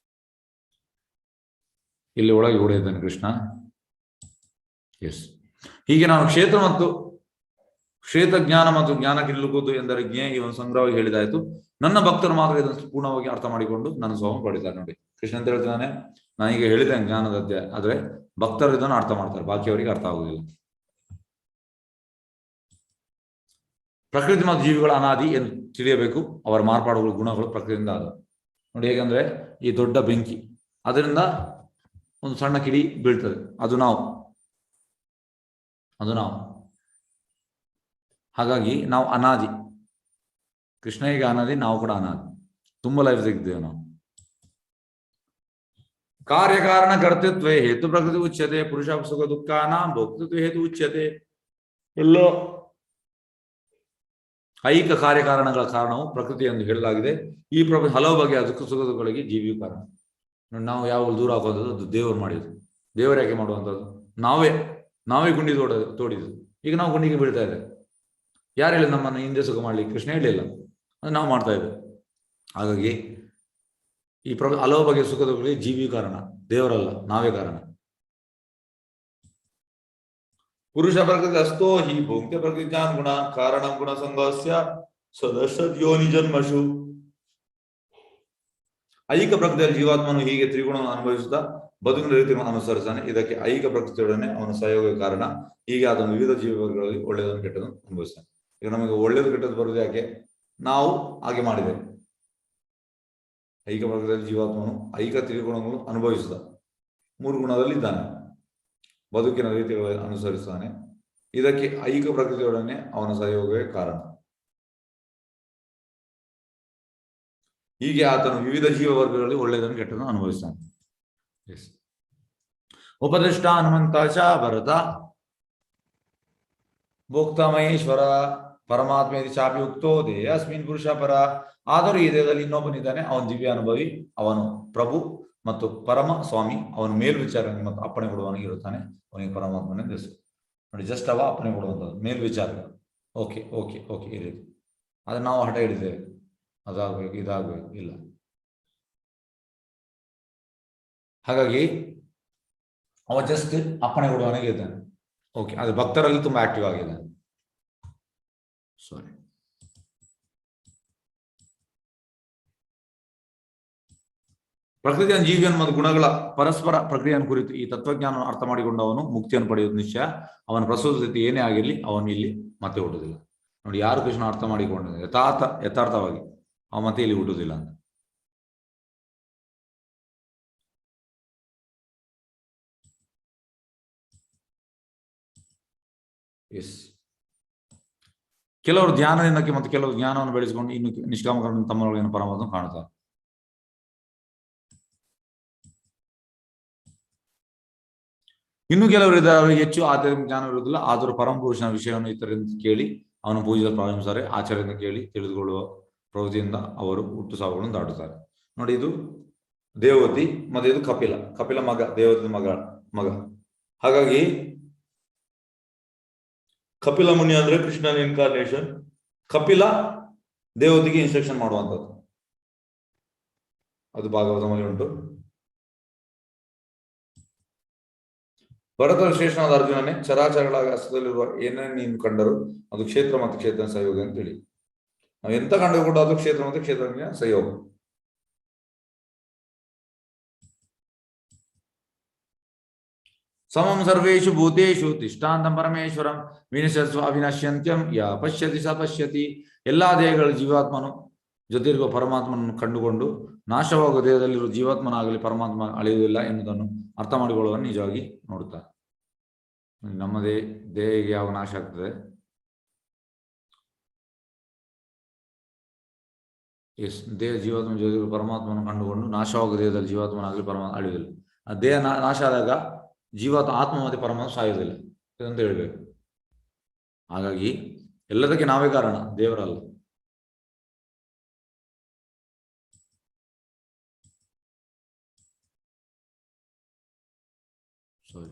ಇಲ್ಲಿ ಒಳಗೆ ಕೂಡ ಇದ್ದಾನೆ ಕೃಷ್ಣ. ಎಸ್, ಹೀಗೆ ನಾನು ಕ್ಷೇತ್ರ ಜ್ಞಾನ ಮತ್ತು ಜ್ಞಾನಕ್ಕೆ ನಿಲುಕುವುದು ಎಂದರೆ ಜ್ಞೇಯ ಈ ಒಂದು ಸಂಗ್ರಹವಾಗಿ ಹೇಳಿದಾಯ್ತು. ನನ್ನ ಭಕ್ತರು ಮಾತ್ರ ಇದನ್ನು ಪೂರ್ಣವಾಗಿ ಅರ್ಥ ಮಾಡಿಕೊಂಡು ನನ್ನ ಸ್ವಭಾವ ಪಡಿತಾರೆ. ನೋಡಿ, ಕೃಷ್ಣ ಅಂತ ಹೇಳ್ತಾನೆ, ನಾನೀಗ ಹೇಳಿದೆ ಜ್ಞಾನದ ಅಧ್ಯಾಯ, ಆದ್ರೆ ಭಕ್ತರು ಇದನ್ನು ಅರ್ಥ ಮಾಡ್ತಾರೆ, ಬಾಕಿಯವರಿಗೆ ಅರ್ಥ ಆಗುದಿಲ್ಲ. ಪ್ರಕೃತಿ ಮತ್ತು ಜೀವಿಗಳ ಅನಾದಿ ಎಂದು ತಿಳಿಯಬೇಕು. ಅವರ ಮಾರ್ಪಾಡುಗಳು ಗುಣಗಳು ಪ್ರಕೃತಿಯಿಂದ ಆದ. ನೋಡಿ, ಹೇಗಂದ್ರೆ ಈ ದೊಡ್ಡ ಬೆಂಕಿ, ಅದರಿಂದ ಒಂದು ಸಣ್ಣ ಕಿಡಿ ಬೀಳ್ತದೆ, ಅದು ನಾವು. ಹಾಗಾಗಿ ನಾವು ಅನಾದಿ. ಕೃಷ್ಣ ಈಗ ಅನಾದಿ, ನಾವು ಕೂಡ ಅನಾದಿ. ತುಂಬಾ ಲೈಫ್ ತೆಗೆದಿದ್ದೇವೆ ನಾವು. ಕಾರ್ಯಕಾರಣ ಕರ್ತೃತ್ವ ಹೇತು ಪ್ರಕೃತಿ ಉಚ್ಯತೆ ಪುರುಷ ಸುಖ ದುಃಖಾನ ಭೋಕ್ತೃತ್ವ ಹೇತು ಉಚ್ಯತೆ. ಎಲ್ಲ ಐಕ ಕಾರ್ಯಕಾರಣಗಳ ಕಾರಣವು ಪ್ರಕೃತಿ ಎಂದು ಹೇಳಲಾಗಿದೆ. ಈ ಪ್ರಪಂಚ ಹಲವು ಬಗೆಯ ದುಃಖ ಸುಖಗಳಿಗೆ ಜೀವಿಯು ಕಾರಣ. ನಾವು ಯಾವಾಗ ದೂರ ಹಾಕೋದು ಅದು ದೇವರು ಮಾಡಿದ್ದು. ದೇವರು ಯಾಕೆ ಮಾಡುವಂಥದ್ದು? ನಾವೇ ಗುಂಡಿ ತೋಡಿದ್ದು. ಈಗ ನಾವು ಗುಂಡಿಗೆ ಬೀಳ್ತಾ ಇದ್ದೇವೆ. ಯಾರು ಹೇಳಿ ನಮ್ಮನ್ನು ಹಿಂದೆ ಸುಖ ಮಾಡ್ಲಿಕ್ಕೆ? ಕೃಷ್ಣ ಹೇಳಿಲ್ಲ, ಅದು ನಾವು ಮಾಡ್ತಾ ಇದ್ದೇವೆ. ಹಾಗಾಗಿ ಈ ಹಲವು ಬಗೆಯ ಸುಖ ದುಃಖಗಳಿಗೆ ಜೀವಿಯು ಕಾರಣ, ದೇವರಲ್ಲ, ನಾವೇ ಕಾರಣ. ಪುರುಷ ಪ್ರಕೃತಿ ಅಸ್ತೋ ಹಿ ಭೋಕ್ತ ಪ್ರಕೃತಿ ಗುಣ ಕಾರಣ ಗುಣ ಸಂಘಸ್ಯ ಸದಸ್ಯ ಯೋನಿ ಜನ್ಮಶು. ಐಕ ಪ್ರಕೃತಿಯಲ್ಲಿ ಜೀವಾತ್ಮನು ಹೀಗೆ ತ್ರಿಗುಣವನ್ನು ಅನುಭವಿಸುತ್ತಾ ಬದುಕಿನ ರೀತಿಯನ್ನು ಅನುಸರಿಸಾನೆ. ಇದಕ್ಕೆ ಐಕ ಪ್ರಕೃತಿಯೊಡನೆ ಅವನ ಸಹಯೋಗ ಕಾರಣ. ಹೀಗೆ ಅದನ್ನು ವಿವಿಧ ಜೀವಗಳಲ್ಲಿ ಒಳ್ಳೆಯದನ್ನು ಕೆಟ್ಟದನ್ನು ಅನುಭವಿಸ್ತಾನೆ. ಈಗ ನಮಗೆ ಒಳ್ಳೆಯದು ಕೆಟ್ಟದ್ದು ಬರುವುದು ಯಾಕೆ? ನಾವು ಹಾಗೆ ಮಾಡಿದ್ದೇವೆ. ಐಕ ಪ್ರಕೃತಿಯಲ್ಲಿ ಜೀವಾತ್ಮನು ಐಕ ತ್ರಿಗುಣಗಳನ್ನು ಅನುಭವಿಸಿದ 3 ಗುಣದಲ್ಲಿದ್ದಾನೆ, ಬದುಕಿನ ರೀತಿಗಳನ್ನು ಅನುಸರಿಸ್ತಾನೆ. ಇದಕ್ಕೆ ಐಕ ಪ್ರಕೃತಿಯೊಡನೆ ಅವನ ಸಹಯೋಗವೇ ಕಾರಣ. ಹೀಗೆ ಆತನು ವಿವಿಧ ಜೀವ ವರ್ಗಗಳಲ್ಲಿ ಒಳ್ಳೆಯದನ್ನು ಕೆಟ್ಟದನ್ನು ಅನುಭವಿಸ್ತಾನೆ. ಉಪದೃಷ್ಟ ಹನುಮಂತ ಚ ಭರತ ಭೋಕ್ತ ಮಹೇಶ್ವರ ಪರಮಾತ್ಮ ಚಾಪಿ ಉಕ್ತೋ ದೇಹ ಅಸ್ಮಿನ್ ಪುರುಷ ಪರ. ಆದರೂ ಈ ದೇಹದಲ್ಲಿ ಇನ್ನೊಬ್ಬನಿದ್ದಾನೆ, ಅವನು ದಿವ್ಯ ಅನುಭವಿ, ಅವನು ಪ್ರಭು ಮತ್ತು ಪರಮ ಸ್ವಾಮಿ. ಅವನು ಮೇಲ್ವಿಚಾರ ಮತ್ತು ಅಪ್ಪಣೆ ಕೊಡುವವನಿಗೆ ಇರುತ್ತಾನೆ. ಅವನಿಗೆ ಪರಮಾತ್ಮನೇ ಹೆಸರು. ನೋಡಿ, ಜಸ್ಟ್ ಅವ ಅಪ್ಪಣೆ ಕೊಡುವಂಥದ್ದು, ಮೇಲ್ವಿಚಾರ. ಓಕೆ ಓಕೆ ಓಕೆ ಈ ರೀತಿ. ಆದರೆ ನಾವು ಹಠ ಹಿಡಿದ್ದೇವೆ, ಅದಾಗಬೇಕು ಇದಾಗಬೇಕು, ಇಲ್ಲ. ಹಾಗಾಗಿ ಅವ ಜಸ್ಟ್ ಅಪ್ಪಣೆ ಕೊಡುವವನಿಗೆ ಇದ್ದಾನೆ. ಓಕೆ, ಅದು ಭಕ್ತರಲ್ಲಿ ತುಂಬಾ ಆಕ್ಟಿವ್ ಆಗಿದ್ದಾನೆ. ಸಾರಿ, ಪ್ರಕೃತಿಯ ಜೀವಿಯನ್ನು ಮತ್ತು ಗುಣಗಳ ಪರಸ್ಪರ ಪ್ರಕ್ರಿಯೆಯನ್ನು ಕುರಿತು ಈ ತತ್ವಜ್ಞಾನವನ್ನು ಅರ್ಥ ಮಾಡಿಕೊಂಡವನು ಮುಕ್ತಿಯನ್ನು ಪಡೆಯುವುದು ನಿಶ್ಚಯ. ಅವನ ಪ್ರಸ್ತುತ ಸ್ಥಿತಿ ಏನೇ ಆಗಿರಲಿ ಅವನು ಇಲ್ಲಿ ಮತ್ತೆ ಹುಟ್ಟುವುದಿಲ್ಲ. ನೋಡಿ, ಯಾರು ಕೃಷ್ಣ ಅರ್ಥ ಮಾಡಿಕೊಂಡಿದ್ದಾರೆ ಯಥಾರ್ಥವಾಗಿ, ಅವ ಮತ್ತೆ ಇಲ್ಲಿ ಹುಟ್ಟುವುದಿಲ್ಲ ಅಂತ. ಎಸ್, ಕೆಲವರು ಧ್ಯಾನದಿಂದಕ್ಕೆ ಮತ್ತು ಕೆಲವರು ಜ್ಞಾನವನ್ನು ಬೆಳೆಸಿಕೊಂಡು ಇನ್ನು ನಿಷ್ಕಾಮಕರನ್ನು ತಮ್ಮೊಳಗಿನ ಪರಮಾತ್ಮ ಕಾಣುತ್ತಾರೆ. ಇನ್ನು ಕೆಲವರು ಇದ್ದಾರೆ, ಅವರಿಗೆ ಹೆಚ್ಚು ಆಧ್ಯಾತ್ಮಿಕ ಜ್ಞಾನವಿರುವುದಿಲ್ಲ. ಆದರೂ ಪರಮಪುರುಷನ ವಿಷಯವನ್ನು ಇತರರಿಂದ ಕೇಳಿ ಅವನು ಪೂಜಿಸಲು ಪ್ರಾರಂಭಿಸುತ್ತಾರೆ. ಆಚಾರ್ಯರಿಂದ ಕೇಳಿ ತಿಳಿದುಕೊಳ್ಳುವ ಪ್ರವೃತ್ತಿಯಿಂದ ಅವರು ಹುಟ್ಟು ಸಾವುಗಳನ್ನು ದಾಟುತ್ತಾರೆ. ನೋಡಿ, ಇದು ದೇವತಿ ಮತ್ತೆ ಇದು ಕಪಿಲ ಮಗ, ದೇವತಿ ಮಗ. ಹಾಗಾಗಿ ಕಪಿಲ ಮುನಿ ಅಂದ್ರೆ ಕೃಷ್ಣನ ಇನ್ಕಾರ್ನೇಷನ್. ಕಪಿಲ ದೇವತಿಗೆ ಇನ್ಸ್ಟ್ರಕ್ಷನ್ ಮಾಡುವಂಥದ್ದು. ಅದು ಭಾಗವತದಲ್ಲಿ ಉಂಟು. ಭರತ ಶ್ರೇಷ್ಠನಾದ ಅರ್ಜುನನೇ, ಚರಾಚರಗಳ ಹಸ್ತದಲ್ಲಿರುವ ಏನೇ ನೀನು ಕಂಡರು ಅದು ಕ್ಷೇತ್ರ ಮತ್ತು ಕ್ಷೇತ್ರ ಸಹಯೋಗ ಅಂತೇಳಿ. ನಾವು ಎಂತ ಕಂಡು ಕೂಡ ಅದು ಕ್ಷೇತ್ರ ಮತ್ತು ಕ್ಷೇತ್ರ ಸಹಯೋಗ. ಸಮಂ ಸರ್ವೇಷು ಭೂತೇಷು ತಿಷ್ಠಾಂತಂ ಪರಮೇಶ್ವರಂ ವಿನಶ್ಯಸ್ವ ಅವಿನಶ್ಯಂತ್ಯಂ ಯಾ ಪಶ್ಯತಿ ಸ ಪಶ್ಯತಿ. ಎಲ್ಲಾ ದೇಹಗಳ ಜೀವಾತ್ಮನು ಜೊತೆಗಿರುವ ಪರಮಾತ್ಮನನ್ನು ಕಂಡುಕೊಂಡು ನಾಶವಾಗುವ ದೇಹದಲ್ಲಿರುವ ಜೀವಾತ್ಮನಾಗಲಿ ಪರಮಾತ್ಮ ಅಳೆಯುವುದಿಲ್ಲ ಎನ್ನುವುದನ್ನು ಅರ್ಥ ಮಾಡಿಕೊಳ್ಳುವುದನ್ನು ನಿಜವಾಗಿ ನೋಡುತ್ತಾರೆ. ನಮ್ಮ ದೇಹಕ್ಕೆ ಯಾವ ನಾಶ ಆಗ್ತದೆ? ಎಸ್, ದೇಹ ಜೀವಾತ್ಮ ಜೊತೆಗಿರುವ ಪರಮಾತ್ಮನ ಕಂಡುಕೊಂಡು ನಾಶವಾಗುವ ದೇಹದಲ್ಲಿ ಜೀವಾತ್ಮನಾಗಲಿ ಪರಮಾತ್ಮ ಅಳೆಯುವುದಿಲ್ಲ. ಆ ದೇಹ ನಾಶ ಆದಾಗ ಜೀವಾತ್ಮ ಆತ್ಮ ಮತ್ತೆ ಪರಮಾತ್ಮ ಸಾಯುವುದಿಲ್ಲ ಅಂತ ಹೇಳ್ಬೇಕು. ಹಾಗಾಗಿ ಎಲ್ಲದಕ್ಕೆ ನಾವೇ ಕಾರಣ, ದೇವರಲ್ಲ. ಸಾರಿ,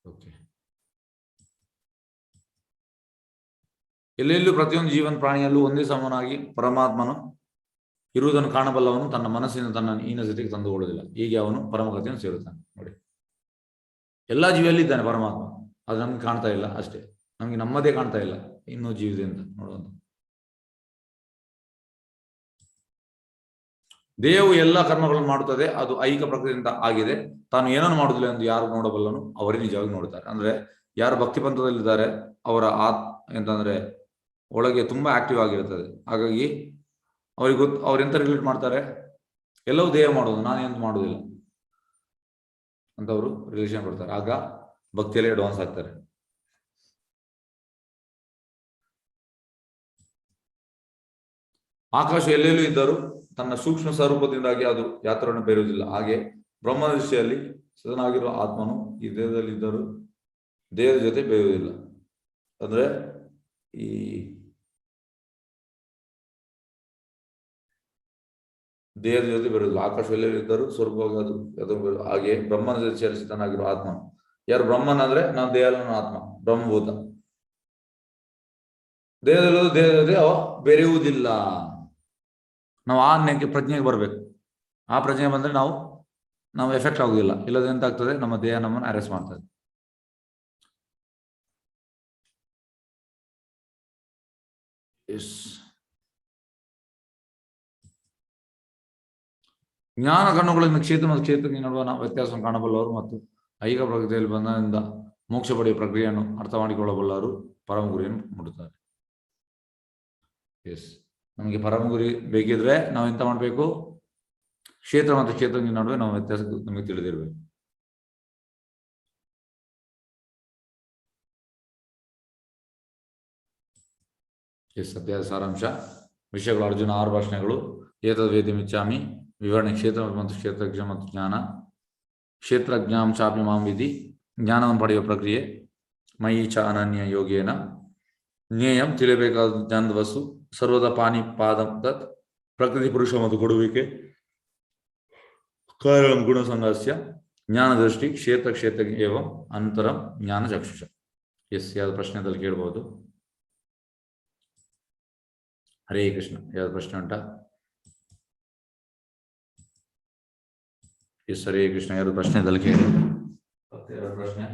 ಓಕೆ. ಎಲ್ಲೆಲ್ಲೂ ಪ್ರತಿಯೊಂದು ಜೀವನ ಪ್ರಾಣಿಯಲ್ಲೂ ಒಂದೇ ಸಮನಾಗಿ ಪರಮಾತ್ಮನು ಇರುವುದನ್ನು ಕಾಣಬಲ್ಲವನು ತನ್ನ ಮನಸ್ಸಿನ ತನ್ನ ಹೀನಸ್ಥಿತಿಗೆ ತಂದುಕೊಳ್ಳುವುದಿಲ್ಲ. ಹೀಗೆ ಅವನು ಪರಮಗತಿಯನ್ನು ಸೇರುತ್ತಾನೆ. ನೋಡಿ, ಎಲ್ಲಾ ಜೀವಿಯಲ್ಲಿ ಇದ್ದಾನೆ ಪರಮಾತ್ಮ, ಅದು ನಮ್ಗೆ ಕಾಣ್ತಾ ಇಲ್ಲ ಅಷ್ಟೇ. ನಮ್ಗೆ ನಮ್ಮದೇ ಕಾಣ್ತಾ ಇಲ್ಲ, ಇನ್ನೂ ಜೀವಿದೆ ಅಂತ ನೋಡುವಂತ. ದೇಹವು ಎಲ್ಲ ಕರ್ಮಗಳನ್ನು ಮಾಡುತ್ತದೆ, ಅದು ಐಹಿಕ ಪ್ರಕೃತಿಯಿಂದ ಆಗಿದೆ. ತಾನು ಏನನ್ನು ಮಾಡುವುದಿಲ್ಲ ಎಂದು ಯಾರು ನೋಡಬಲ್ಲನು ಅವರೇ ನಿಜವಾಗಿ ನೋಡುತ್ತಾರೆ. ಅಂದ್ರೆ ಯಾರು ಭಕ್ತಿ ಪಂಥದಲ್ಲಿದ್ದಾರೆ ಅವರ ಎಂತಂದ್ರೆ ಒಳಗೆ ತುಂಬಾ ಆಕ್ಟಿವ್ ಆಗಿರುತ್ತದೆ. ಹಾಗಾಗಿ ಅವ್ರಿಗೆ ಅವ್ರು ಎಂತ ರಿಲೇಟ್ ಮಾಡ್ತಾರೆ, ಎಲ್ಲವೂ ದೇಹ ಮಾಡೋದು, ನಾನೇನು ಮಾಡುವುದಿಲ್ಲ ಅಂತ ಅವರು ರಿಲೇಷನ್ ಕೊಡ್ತಾರೆ. ಆಗ ಭಕ್ತಿಯಲ್ಲಿ ಅಡ್ವಾನ್ಸ್ ಆಗ್ತಾರೆ. ಆಕಾಶ ಎಲ್ಲೆಲ್ಲೂ ಇದ್ದರೂ ತನ್ನ ಸೂಕ್ಷ್ಮ ಸ್ವರೂಪದಿಂದಾಗಿ ಅದು ಯಾತ್ರವನ್ನು ಬೇರುವುದಿಲ್ಲ. ಹಾಗೆ ಬ್ರಹ್ಮ ದೃಷ್ಟಿಯಲ್ಲಿ ಸದನಾಗಿರುವ ಆತ್ಮನು ಈ ದೇಹದಲ್ಲಿ ಇದ್ದರೂ ದೇಹದ ಜೊತೆ ಬೇರುವುದಿಲ್ಲ. ಅಂದ್ರೆ ಈ ದೇಹದ ಜೊತೆ ಬೇರುವುದಿಲ್ಲ. ಆಕಾಶ ಎಲ್ಲೆಲ್ಲೂ ಇದ್ದರೂ ಸ್ವರೂಪವಾಗಿ ಅದು ಹಾಗೆ ಬ್ರಹ್ಮನ ದೃಷ್ಟಿಯಲ್ಲಿ ಸ್ಥಿತನಾಗಿರುವ ಆತ್ಮನು, ಯಾರು ಬ್ರಹ್ಮನ್ ಅಂದ್ರೆ ನಾವು ದೇಹದ ಆತ್ಮ ಬ್ರಹ್ಮಭೂತ, ದೇಹದಲ್ಲೂ ದೇಹದ ಜೊತೆ ಅವ ಬೆರೆಯುವುದಿಲ್ಲ. ನಾವು ಆ ಪ್ರಜ್ಞೆಗೆ ಬರ್ಬೇಕು. ಆ ಪ್ರಜ್ಞೆ ಬಂದ್ರೆ ನಾವು ಎಫೆಕ್ಟ್ ಆಗುದಿಲ್ಲ. ಇಲ್ಲದ ಎಂತ ಆಗ್ತದೆ, ನಮ್ಮ ದೇಹ ನಮ್ಮನ್ನು ಅರೆಸ್ಟ್ ಮಾಡ್ತದೆ. ಜ್ಞಾನ ಕಣ್ಣುಗಳಿಂದ ಕ್ಷೇತ್ರ ಮತ್ತು ಕ್ಷೇತ್ರಕ್ಕೆ ನಡುವ ವ್ಯತ್ಯಾಸವನ್ನು ಕಾಣಬಲ್ಲವರು ಮತ್ತು ಐಹಿಕ ಪ್ರಗತಿಯಲ್ಲಿ ಬಂಧನದಿಂದ ಮೋಕ್ಷ ಪಡೆಯುವ ಪ್ರಕ್ರಿಯೆಯನ್ನು ಅರ್ಥ ಮಾಡಿಕೊಳ್ಳಬಲ್ಲವರು ಪರಮ ಗುರಿಯನ್ನು ಮುಟ್ಟುತ್ತಾರೆ. ಎಸ್, ನಮಗೆ ಪರಮ ಗುರಿ ಬೇಕಿದ್ರೆ ನಾವು ಎಂತ ಮಾಡಬೇಕು? ಕ್ಷೇತ್ರ ಮತ್ತು ಕ್ಷೇತ್ರಕ್ಕೆ ನಡುವೆ ನಾವು ವ್ಯತ್ಯಾಸ ನಮಗೆ ತಿಳಿದಿರಬೇಕು. ಎಸ್, ಅಧ್ಯಾಯದ ಸಾರಾಂಶ. ವಿಷಯಗಳು ಅರ್ಜುನ 6 ಭಾಷಣಗಳು. ಏತದ್ ವೇದ್ಯಮಿಚ್ಛಾಮಿ ವಿವರಣೆ. ಕ್ಷೇತ್ರ ಮತ್ತು ಕ್ಷೇತ್ರಜ್ಞ ಮತ್ತು ಜ್ಞಾನ. ಕ್ಷೇತ್ರಜ್ಞಾಂ ಚಾಪಿ ಮಾಂ ವಿಧಿ. ಜ್ಞಾನವನ್ನು ಪಡೆಯುವ ಪ್ರಕ್ರಿಯೆ. ಮಯಿ ಚ ಅನನ್ಯ ಯೋಗೇನ ಜ್ಞೇಯಂ. ತಿಳಿಯಬೇಕಾದ ಜ್ಞಾನದ ವಸ್ತು. ಸರ್ವದ ಪಾನಿ ಪಾದಂ ತತ್. ಪ್ರಕೃತಿ ಪುರುಷ ಮತ್ತು ಕೊಡುವಿಕೆ. ಕಾರಣಂ ಗುಣ ಸಂಘಸ್ಯ. ಜ್ಞಾನ ದೃಷ್ಟಿ. ಕ್ಷೇತ್ರ ಕ್ಷೇತ್ರಜ್ಞ ಏವಂ ಅಂತರಂ ಜ್ಞಾನ ಚಕ್ಷುಷ. ಎಸ್, ಯಾವ್ದು ಪ್ರಶ್ನೆದಲ್ಲಿ ಕೇಳ್ಬೋದು? ಹರೇ ಕೃಷ್ಣ. ಯಾವ್ದು ಪ್ರಶ್ನೆ ಉಂಟಾ? ಎಸ್, ಹರೇ ಕೃಷ್ಣ. ಯಾರು ಪ್ರಶ್ನೆದಲ್ಲಿ ಕೇಳಿ. ಪ್ರಶ್ನೆ